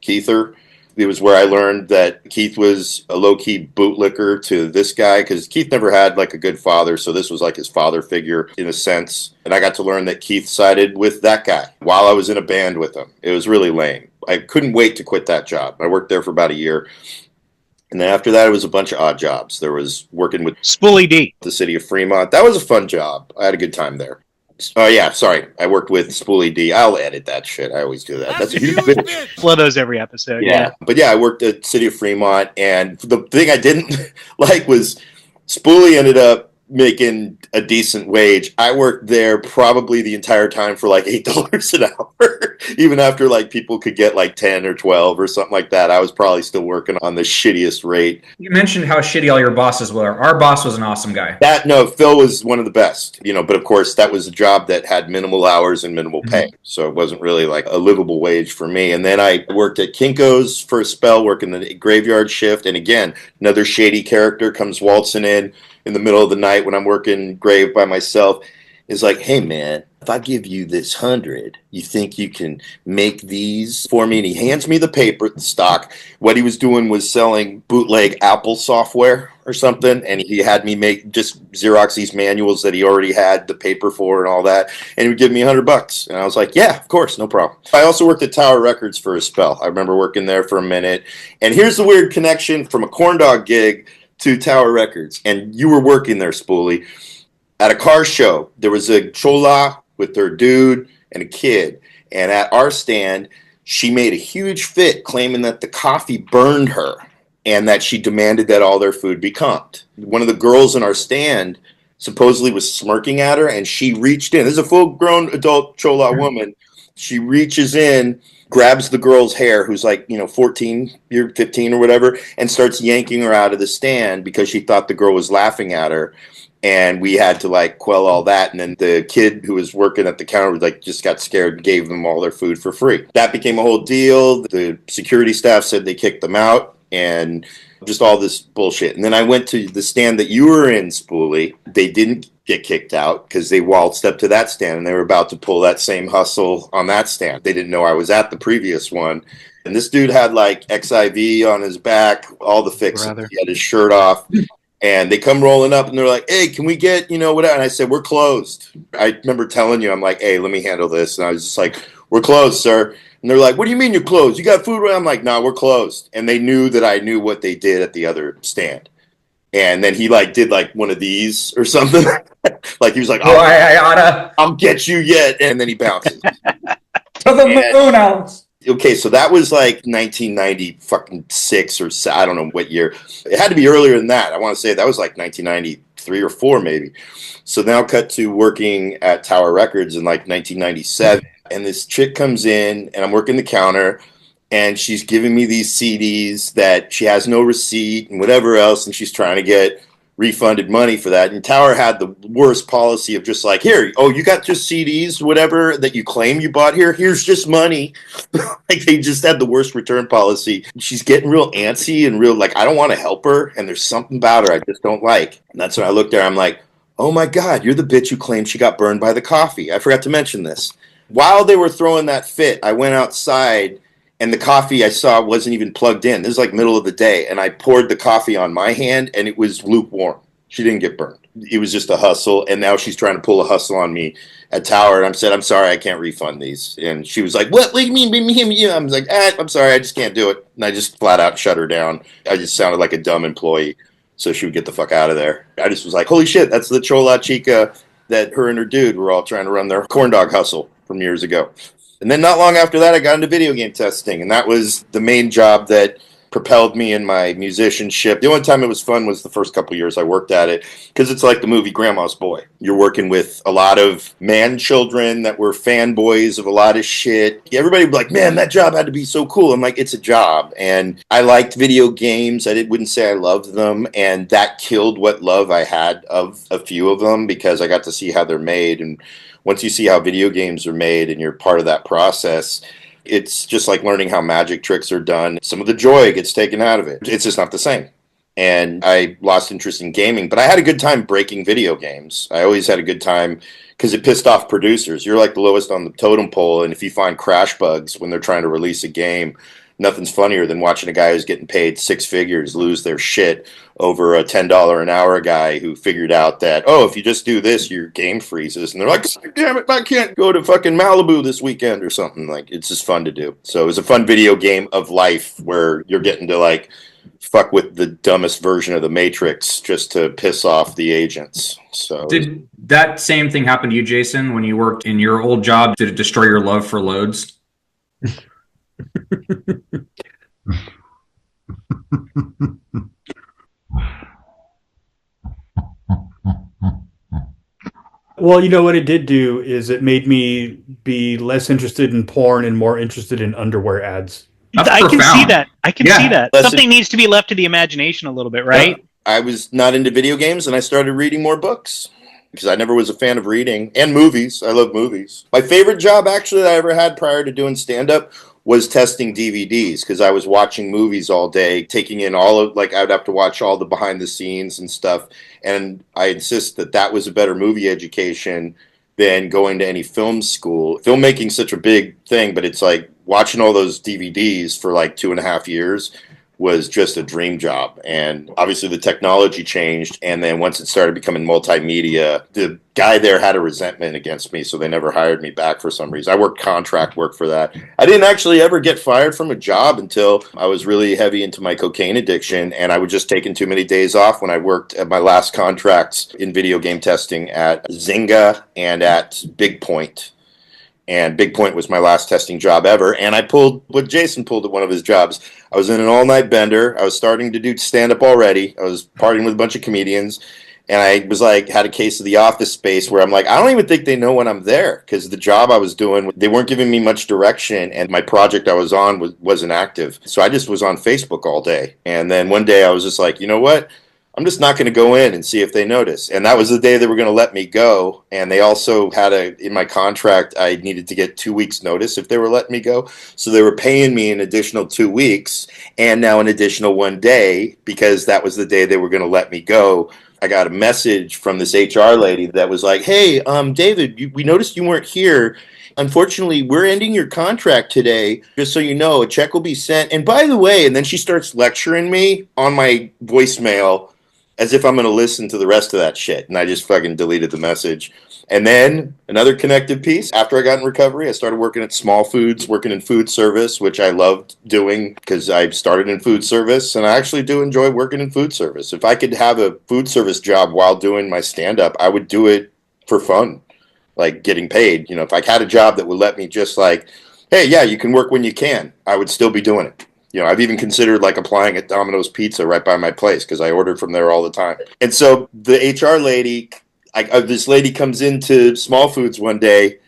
Keither. It was where I learned that Keith was a low-key bootlicker to this guy, because Keith never had like a good father, so this was like his father figure in a sense. And I got to learn that Keith sided with that guy while I was in a band with him. It was really lame. I couldn't wait to quit that job. I worked there for about a year. And then after that, it was a bunch of odd jobs. There was working with Spoolie D, the city of Fremont. That was a fun job. I had a good time there. Oh, yeah, sorry. I worked with Spoolie D. I'll edit that shit. I always do that. That's a huge bitch. flow those every episode. Yeah. But yeah, I worked at City of Fremont, and the thing I didn't like was Spoolie ended up making a decent wage. I worked there probably the entire time for like $8 an hour. Even after like people could get like 10 or 12 or something like that, I was probably still working on the shittiest rate. You mentioned how shitty all your bosses were. Our boss was an awesome guy. Phil was one of the best, but of course that was a job that had minimal hours and minimal pay. So it wasn't really like a livable wage for me. And then I worked at Kinko's for a spell, working the graveyard shift. And again, another shady character comes waltzing in the middle of the night when I'm working grave by myself, is like, hey man, if I give you this 100, you think you can make these for me? And he hands me the paper, the stock. What he was doing was selling bootleg Apple software or something, and he had me make just Xerox these manuals that he already had the paper for and all that, and he would give me $100. And I was like, yeah, of course, no problem. I also worked at Tower Records for a spell. I remember working there for a minute. And here's the weird connection from a corn dog gig to Tower Records. And you were working there, Spoolie. At a car show, there was a chola with her dude and a kid. And at our stand, she made a huge fit claiming that the coffee burned her and that she demanded that all their food be comped. One of the girls in our stand supposedly was smirking at her, and she reached in. This is a full-grown adult chola woman. She reaches in, grabs the girl's hair, who's like, 14, 15 or whatever, and starts yanking her out of the stand because she thought the girl was laughing at her. And we had to like quell all that. And then the kid who was working at the counter like just got scared and gave them all their food for free. That became a whole deal. The security staff said they kicked them out and just all this bullshit. And then I went to the stand that you were in, Spoolie. They didn't get kicked out because they waltzed up to that stand and they were about to pull that same hustle on that stand. They didn't know I was at the previous one. And this dude had like XIV on his back, all the fixes. He had his shirt off. And they come rolling up and they're like, hey, can we get, whatever? And I said, we're closed. I remember telling you, I'm like, hey, let me handle this. And I was just like, we're closed, sir. And they're like, what do you mean you're closed? You got food? I'm like, no, we're closed. And they knew that I knew what they did at the other stand. And then he like did like one of these or something. Like he was like, I oughta I'll get you yet. And then he bounces. to the moon, Alex. Okay, so that was like 1996 or I don't know what year. It had to be earlier than that. I want to say that was like 1993 or 4 maybe. So now cut to working at Tower Records in like 1997. And this chick comes in and I'm working the counter and she's giving me these CDs that she has no receipt and whatever else. And she's trying to get refunded money for that. And Tower had the worst policy of just like, here, oh, you got just CDs, whatever that you claim you bought here. Here's just money. Like they just had the worst return policy. She's getting real antsy and real like, I don't want to help her. And there's something about her I just don't like. And that's when I looked at her. I'm like, oh my God, you're the bitch who claimed she got burned by the coffee. I forgot to mention this. While they were throwing that fit, I went outside and the coffee I saw wasn't even plugged in. This is like middle of the day. And I poured the coffee on my hand and it was lukewarm. She didn't get burned. It was just a hustle. And now she's trying to pull a hustle on me at Tower. And I said, I'm sorry, I can't refund these. And she was like, what? What do you mean? Me? I was like, I'm sorry, I just can't do it. And I just flat out shut her down. I just sounded like a dumb employee. So she would get the fuck out of there. I just was like, holy shit, that's the Chola Chica that her and her dude were all trying to run their corn dog hustle from years ago. And then not long after that, I got into video game testing. And that was the main job that propelled me in my musicianship. The only time it was fun was the first couple years I worked at it, because it's like the movie Grandma's Boy. You're working with a lot of man children that were fanboys of a lot of shit. Everybody would be like, man, that job had to be so cool. I'm like, it's a job. And I liked video games. Wouldn't say I loved them. And that killed what love I had of a few of them, because I got to see how they're made. And once you see how video games are made and you're part of that process, it's just like learning how magic tricks are done. Some of the joy gets taken out of it. It's just not the same. And I lost interest in gaming, but I had a good time breaking video games. I always had a good time because it pissed off producers. You're like the lowest on the totem pole, and if you find crash bugs when they're trying to release a game, nothing's funnier than watching a guy who's getting paid six figures lose their shit over a $10 an hour guy who figured out that, oh, if you just do this, your game freezes. And they're like, damn it, I can't go to fucking Malibu this weekend or something. Like, it's just fun to do. So it was a fun video game of life where you're getting to, like, fuck with the dumbest version of the Matrix just to piss off the agents. So did that same thing happen to you, Jason, when you worked in your old job? Did it destroy your love for loads? Well, you know what it did do is it made me be less interested in porn and more interested in underwear ads. That's I can profound. see that. I can Yeah. see that. Listen- Something needs to be left to the imagination a little bit, right? I was not into video games, and I started reading more books because I never was a fan of reading, and movies. I love movies. My favorite job, actually, that I ever had prior to doing stand-up was testing DVDs, because I was watching movies all day, taking in all of, like, I'd have to watch all the behind the scenes and stuff. And I insist that that was a better movie education than going to any film school. Filmmaking's such a big thing, but it's like watching all those DVDs for like 2.5 years was just a dream job. And obviously the technology changed, and then once it started becoming multimedia, the guy there had a resentment against me, so they never hired me back for some reason. I worked contract work for that. I didn't actually ever get fired from a job until I was really heavy into my cocaine addiction, and I was just taking too many days off when I worked at my last contracts in video game testing at Zynga and at Big Point. And Big Point was my last testing job ever. And I pulled what Jason pulled at one of his jobs. I was in an all-night bender. I was starting to do stand-up already. I was partying with a bunch of comedians. And I was like, had a case of the Office Space where I'm like, I don't even think they know when I'm there, because the job I was doing, they weren't giving me much direction, and my project I was on wasn't active. So I just was on Facebook all day. And then one day I was just like, you know what? I'm just not going to go in and see if they notice. And that was the day they were going to let me go. And they also had in my contract, I needed to get 2 weeks notice if they were letting me go. So they were paying me an additional 2 weeks and now an additional 1 day, because that was the day they were going to let me go. I got a message from this HR lady that was like, hey, David, we noticed you weren't here. Unfortunately, we're ending your contract today. Just so you know, a check will be sent. And by the way, and then she starts lecturing me on my voicemail as if I'm going to listen to the rest of that shit. And I just fucking deleted the message. And then another connective piece. After I got in recovery, I started working at Small Foods, working in food service, which I loved doing because I started in food service. And I actually do enjoy working in food service. If I could have a food service job while doing my stand-up, I would do it for fun, like getting paid. You know, if I had a job that would let me just like, hey, yeah, you can work when you can, I would still be doing it. You know, I've even considered like applying at Domino's Pizza right by my place because I ordered from there all the time. And so the HR lady, this lady comes into Small Foods one day,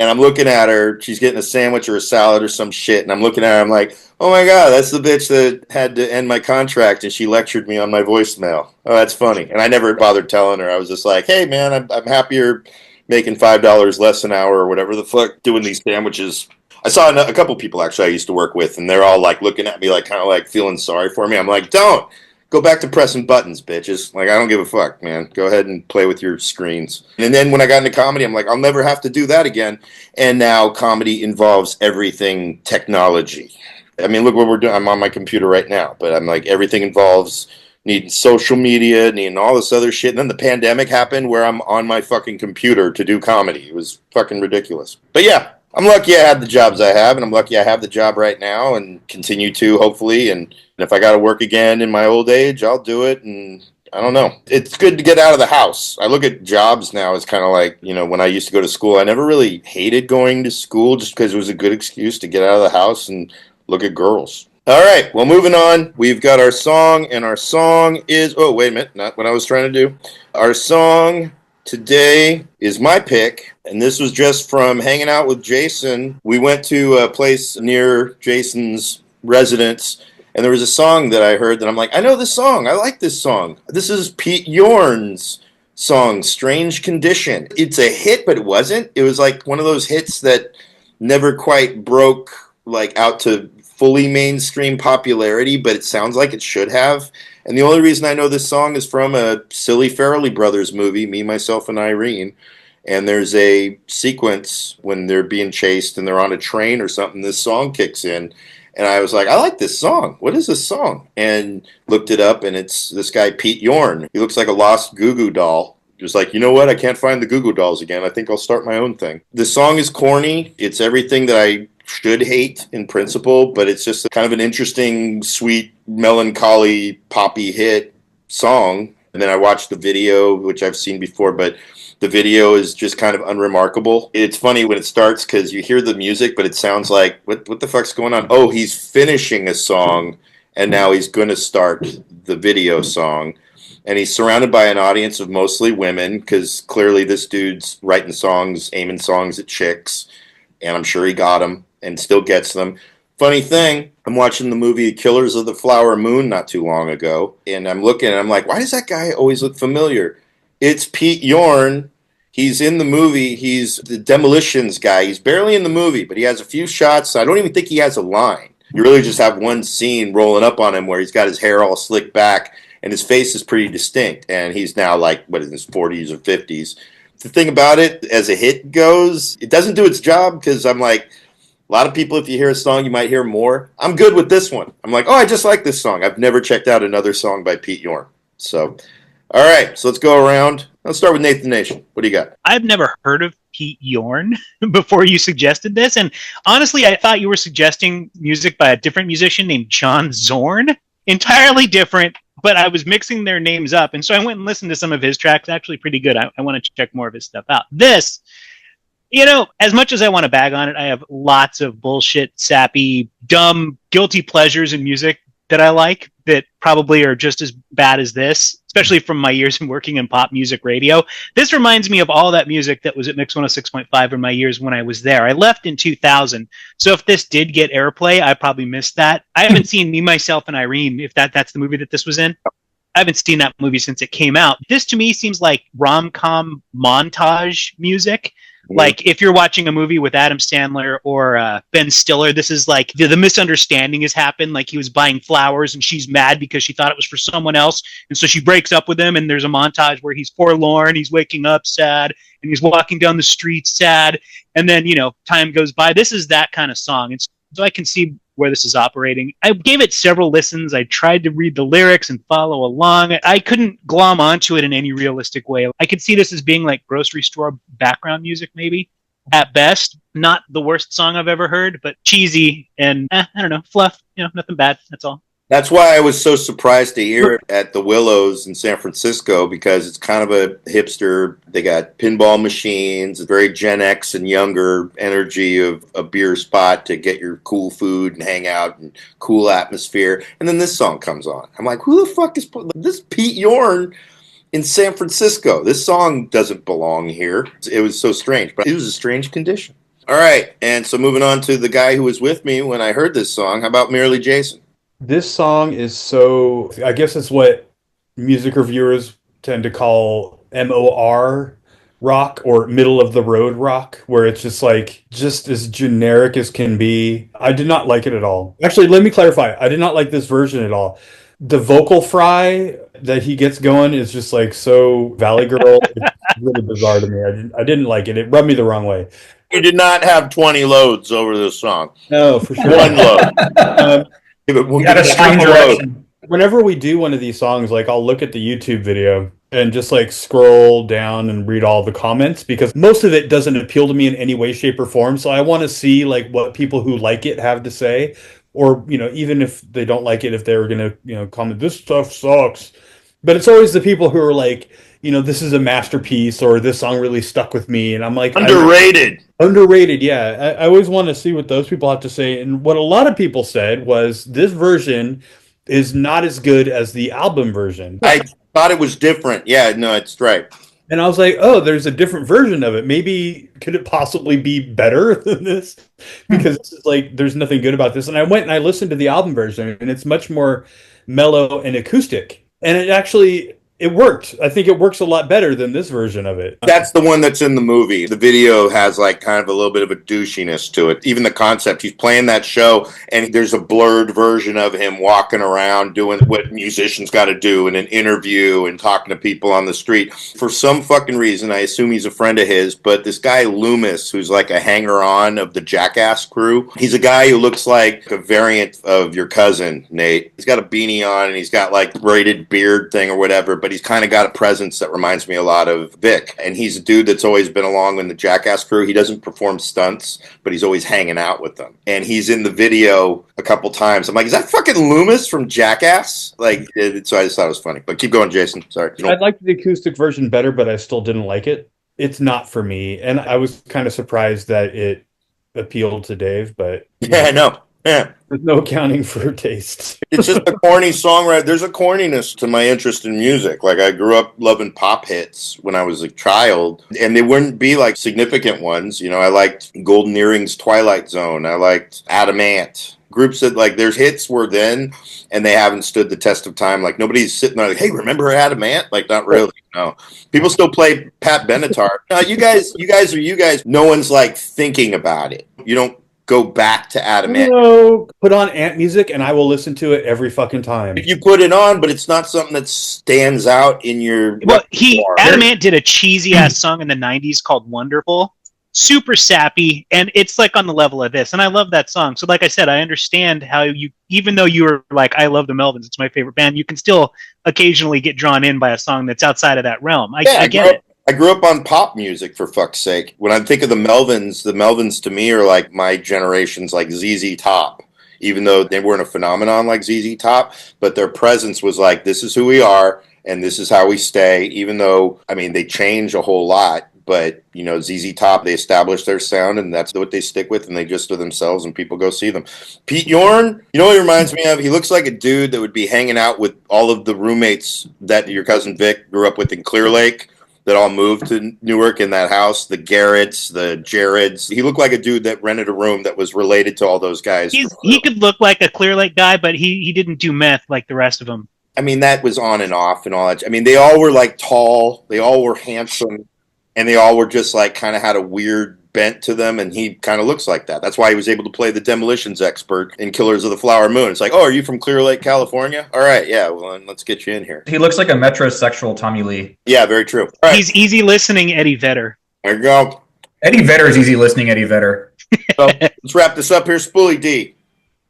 and I'm looking at her. She's getting a sandwich or a salad or some shit, and I'm looking at her. I'm like, oh my god, that's the bitch that had to end my contract, and she lectured me on my voicemail. Oh, that's funny. And I never bothered telling her. I was just like, hey man, I'm happier making $5 less an hour or whatever the fuck doing these sandwiches. I saw a couple people actually I used to work with, and they're all like looking at me like kind of like feeling sorry for me. I'm like, don't go back to pressing buttons, bitches. Like, I don't give a fuck, man. Go ahead and play with your screens. And then when I got into comedy, I'm like, I'll never have to do that again. And now comedy involves everything technology. I mean, look what we're doing. I'm on my computer right now, but I'm like, everything involves needing social media, needing all this other shit. And then the pandemic happened where I'm on my fucking computer to do comedy. It was fucking ridiculous. But yeah, I'm lucky I had the jobs I have, and I'm lucky I have the job right now and continue to, hopefully. And if I got to work again in my old age, I'll do it. And I don't know. It's good to get out of the house. I look at jobs now as kind of like, you know, when I used to go to school, I never really hated going to school just because it was a good excuse to get out of the house and look at girls. All right, well, moving on. We've got our song, and our song is, oh, wait a minute, not what I was trying to do. Our song today is my pick, and this was just from hanging out with Jason. We went to a place near Jason's residence, and there was a song that I heard that I'm like, I know this song. I like this song. This is Pete Yorn's song, Strange Condition. It's a hit, but it wasn't. It was like one of those hits that never quite broke like out to fully mainstream popularity, but it sounds like it should have. And the only reason I know this song is from a silly Farrelly Brothers movie, Me, Myself, and Irene. And there's a sequence when they're being chased and they're on a train or something. This song kicks in. And I was like, I like this song. What is this song? And looked it up, and it's this guy, Pete Yorn. He looks like a lost Goo Goo doll. Just like, you know what? I can't find the Goo Goo dolls again. I think I'll start my own thing. The song is corny. It's everything that I should hate in principle, but it's just kind of an interesting, sweet, melancholy, poppy hit song. And then I watched the video, which I've seen before, but the video is just kind of unremarkable. It's funny when it starts because you hear the music, but it sounds like, what the fuck's going on? Oh, he's finishing a song, and now he's going to start the video song. And he's surrounded by an audience of mostly women because clearly this dude's writing songs, aiming songs at chicks, and I'm sure he got them and still gets them. Funny thing, I'm watching the movie Killers of the Flower Moon not too long ago, and I'm looking and I'm like, why does that guy always look familiar? It's Pete Yorn. He's in the movie. He's the Demolitions guy. He's barely in the movie, but he has a few shots. I don't even think he has a line. You really just have one scene rolling up on him where he's got his hair all slicked back, and his face is pretty distinct, and he's now like, what, in his 40s or 50s. The thing about it, as a hit goes, it doesn't do its job because I'm like, a lot of people, if you hear a song, you might hear more. I'm good with this one. I'm like, oh, I just like this song. I've never checked out another song by Pete Yorn. So, all right, so let's go around. Let's start with Nathan Nation. What do you got? I've never heard of Pete Yorn before you suggested this. And honestly, I thought you were suggesting music by a different musician named John Zorn. Entirely different, but I was mixing their names up. And so I went and listened to some of his tracks. Actually pretty good. I want to check more of his stuff out. This, you know, as much as I want to bag on it, I have lots of bullshit, sappy, dumb, guilty pleasures in music that I like that probably are just as bad as this, especially from my years in working in pop music radio. This reminds me of all that music that was at Mix 106.5 in my years when I was there. I left in 2000, so if this did get airplay, I probably missed that. I haven't seen Me, Myself, and Irene, if that's the movie that this was in. I haven't seen that movie since it came out. This to me seems like rom-com montage music. Like if you're watching a movie with Adam Sandler or Ben Stiller, this is like the misunderstanding has happened. Like he was buying flowers and she's mad because she thought it was for someone else. And so she breaks up with him, and there's a montage where he's forlorn, he's waking up sad, and he's walking down the street sad. And then, you know, time goes by. This is that kind of song. And so I can see where this is operating. I gave it several listens. I tried to read the lyrics and follow along. I couldn't glom onto it in any realistic way. I could see this as being like grocery store background music, maybe at best. Not the worst song I've ever heard, but cheesy and I don't know, fluff. Nothing bad. That's all. That's why I was so surprised to hear it at the Willows in San Francisco, because it's kind of a hipster. They got pinball machines, very Gen X and younger energy of a beer spot to get your cool food and hang out and cool atmosphere. And then this song comes on. I'm like, who the fuck is this? Pete Yorn in San Francisco. This song doesn't belong here. It was so strange, but it was a strange condition. All right, and so moving on to the guy who was with me when I heard this song. How about Merely Jason? This song is so, I guess it's what music reviewers tend to call MOR rock, or middle of the road rock, where it's just like, just as generic as can be. I did not like it at all. Actually, let me clarify. I did not like this version at all. The vocal fry that he gets going is just like so Valley Girl. It's really bizarre to me. I didn't like it. It rubbed me the wrong way. You did not have 20 loads over this song. No, for sure. One load. You had a strange direction. Whenever we do one of these songs, like I'll look at the YouTube video and just like scroll down and read all the comments, because most of it doesn't appeal to me in any way, shape, or form. So I want to see like what people who like it have to say, or even if they don't like it, if they were gonna comment, this stuff sucks. But it's always the people who are like, this is a masterpiece, or this song really stuck with me, and I'm like, underrated. Underrated, yeah. I always want to see what those people have to say. And what a lot of people said was this version is not as good as the album version. I thought it was different. Yeah, no, it's right. And I was like, oh, there's a different version of it. Maybe could it possibly be better than this? Because it's like there's nothing good about this. And I went and I listened to the album version, and it's much more mellow and acoustic. And it worked. I think it works a lot better than this version of it. That's the one that's in the movie. The video has like kind of a little bit of a douchiness to it. Even the concept, he's playing that show and there's a blurred version of him walking around doing what musicians got to do in an interview and talking to people on the street. For some fucking reason, I assume he's a friend of his, but this guy Loomis, who's like a hanger-on of the Jackass crew, he's a guy who looks like a variant of your cousin, Nate. He's got a beanie on and he's got like braided beard thing or whatever, but he's kind of got a presence that reminds me a lot of Vic. And he's a dude that's always been along in the Jackass crew. He doesn't perform stunts, but he's always hanging out with them. And he's in the video a couple times. I'm like, is that fucking Loomis from Jackass? So I just thought it was funny. But keep going, Jason. Sorry. I'd like the acoustic version better, but I still didn't like it. It's not for me. And I was kind of surprised that it appealed to Dave, but... Yeah, I know. Yeah. There's no accounting for taste. It's just a corny songwriter. There's a corniness to my interest in music. Like, I grew up loving pop hits when I was a child, and they wouldn't be like significant ones. I liked Golden Earrings, Twilight Zone. I liked Adamant. Groups that, like, there's hits were then, and they haven't stood the test of time. Like, nobody's sitting there like, hey, remember Adamant? Like, not really, no. People still play Pat Benatar. You guys are you guys. No one's, like, thinking about it. You don't go back to Adamant. Put on Ant music and I will listen to it every fucking time. If you put it on, but it's not something that stands out in your... Well, Adamant did a cheesy ass song in the 90s called Wonderful. Super sappy, and it's like on the level of this, and I love that song. So like I said, I understand how you, even though you were like, I love the Melvins, it's my favorite band, you can still occasionally get drawn in by a song that's outside of that realm. I get it. I grew up on pop music, for fuck's sake. When I think of the Melvins to me are like my generation's like ZZ Top, even though they weren't a phenomenon like ZZ Top, but their presence was like, this is who we are and this is how we stay, even though, I mean, they change a whole lot, but, ZZ Top, they established their sound and that's what they stick with, and they just are themselves and people go see them. Pete Yorn, what he reminds me of? He looks like a dude that would be hanging out with all of the roommates that your cousin Vic grew up with in Clear Lake, that all moved to Newark in that house, the Garretts, the Jareds. He looked like a dude that rented a room that was related to all those guys. He could look like a Clear Lake guy, but he didn't do meth like the rest of them. I mean, that was on and off and all that. I mean, they all were like tall, they all were handsome, and they all were just like kind of had a weird bent to them, and he kind of looks like that. That's why he was able to play the demolitions expert in Killers of the Flower Moon. It's like, oh, are you from Clear Lake, California? All right, yeah, well, then let's get you in here. He looks like a metrosexual Tommy Lee. Yeah, very true. Right. He's easy listening Eddie Vedder. There you go. Eddie Vedder is easy listening Eddie Vedder. So let's wrap this up here. Spoolie D.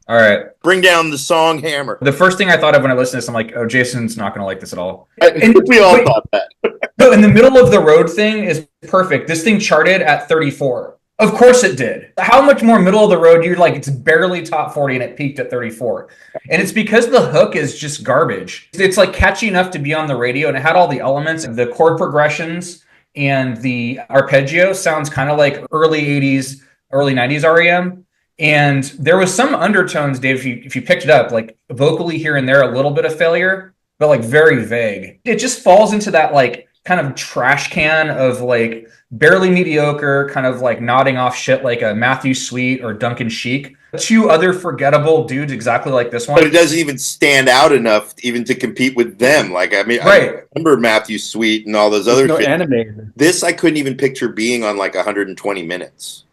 All right. Bring down the song hammer. The first thing I thought of when I listened to this, I'm like, oh, Jason's not going to like this at all. We all thought that. No, in the middle of the road thing is perfect. This thing charted at 34. Of course it did. How much more middle of the road? You're like, it's barely top 40 and it peaked at 34. And it's because the hook is just garbage. It's like catchy enough to be on the radio, and it had all the elements, the chord progressions and the arpeggio sounds kind of like early 80s, early 90s REM. And there was some undertones, Dave, if you picked it up, like vocally here and there, a little bit of failure, but like very vague. It just falls into that like kind of trash can of like barely mediocre, kind of like nodding off shit like a Matthew Sweet or Duncan Sheik. Two other forgettable dudes exactly like this one. But it doesn't even stand out enough even to compete with them. Like, I mean, right. I remember Matthew Sweet and all those other no shit. animated. This I couldn't even picture being on like 120 minutes.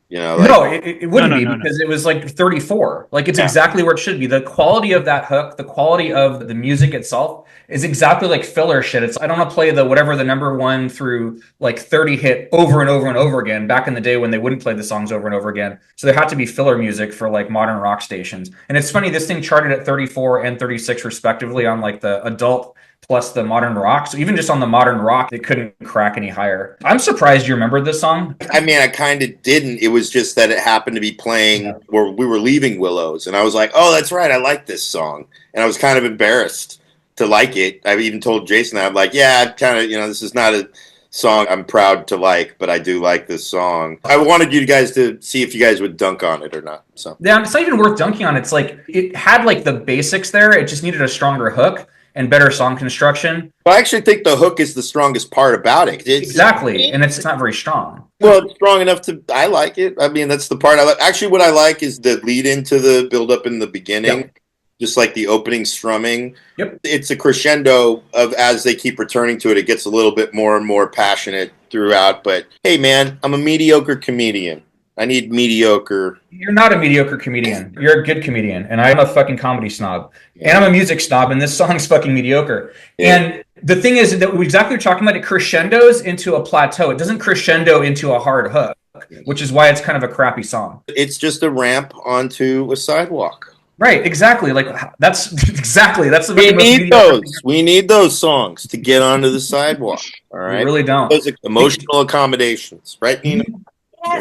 You know, like, no, it wouldn't be because it was like 34. Like it's exactly where it should be. The quality of that hook, the quality of the music itself is exactly like filler shit. It's I don't want to play the whatever the number 1 through like 30 hit over and over and over again back in the day when they wouldn't play the songs over and over again. So there had to be filler music for like modern rock stations. And it's funny, this thing charted at 34 and 36 respectively on like the adult plus the modern rock. So even just on the modern rock, it couldn't crack any higher. I'm surprised you remembered this song. I mean, I kind of didn't. It was just that it happened to be playing where we were leaving Willows. And I was like, oh, that's right. I like this song. And I was kind of embarrassed to like it. I even told Jason that. I'm like, yeah, I kind of, this is not a song I'm proud to like, but I do like this song. I wanted you guys to see if you guys would dunk on it or not. So yeah, it's not even worth dunking on. It's like it had like the basics there. It just needed a stronger hook and better song construction. Well, I actually think the hook is the strongest part about it. Exactly, and it's not very strong. Well, it's strong enough I like it. I mean, that's the part I like. Actually, what I like is the lead into the build-up in the beginning. Yep. Just like the opening strumming. Yep. It's a crescendo of as they keep returning to it, it gets a little bit more and more passionate throughout. But, hey, man, I'm a mediocre comedian. I need mediocre. You're not a mediocre comedian. You're a good comedian. And I'm a fucking comedy snob. Yeah. And I'm a music snob. And this song's fucking mediocre. Yeah. And the thing is that exactly what you're talking about, it crescendos into a plateau. It doesn't crescendo into a hard hook, which is why it's kind of a crappy song. It's just a ramp onto a sidewalk. Right, exactly. Like that's the we need those. We need those songs to get onto the sidewalk. All right. We really don't. Those emotional accommodations, right, Nina?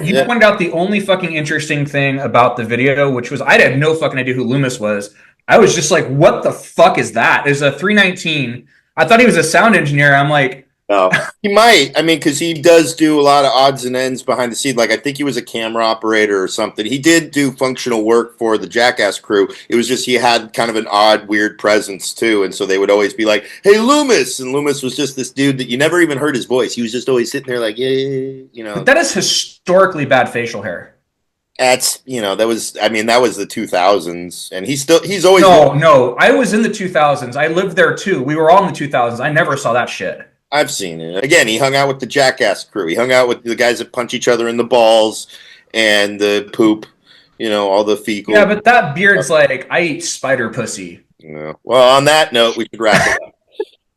You pointed out the only fucking interesting thing about the video, which was I had no fucking idea who Loomis was. I was just like, what the fuck is that? It's a 319. I thought he was a sound engineer. I'm like, no, he might. I mean, because he does do a lot of odds and ends behind the scenes. Like, I think he was a camera operator or something. He did do functional work for the Jackass crew. It was just he had kind of an odd, weird presence, too. And so they would always be like, hey, Loomis. And Loomis was just this dude that you never even heard his voice. He was just always sitting there like, yeah, But that is historically bad facial hair. That's, that was the 2000s. And he's always. No. I was in the 2000s. I lived there, too. We were all in the 2000s. I never saw that shit. I've seen it. Again, he hung out with the Jackass crew. He hung out with the guys that punch each other in the balls and the poop, all the fecal. Yeah, but that beard's like, I eat spider pussy. Yeah. Well, on that note, we should wrap it up.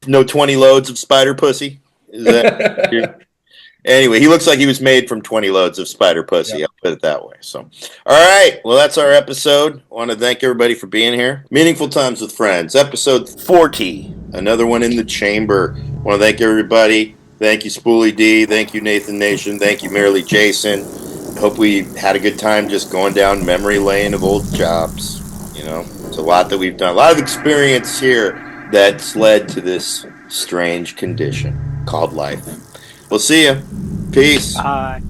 No 20 loads of spider pussy? Is that... Anyway, he looks like he was made from 20 loads of spider pussy. Yep. I'll put it that way. So, all right. Well, that's our episode. I want to thank everybody for being here. Meaningful Times with Friends, episode 40. Another one in the chamber. I want to thank everybody. Thank you, Spoolie D. Thank you, Nathan Nation. Thank you, Merrily Jason. Hope we had a good time just going down memory lane of old jobs. It's a lot that we've done. A lot of experience here that's led to this strange condition called life. We'll see you. Peace. Bye.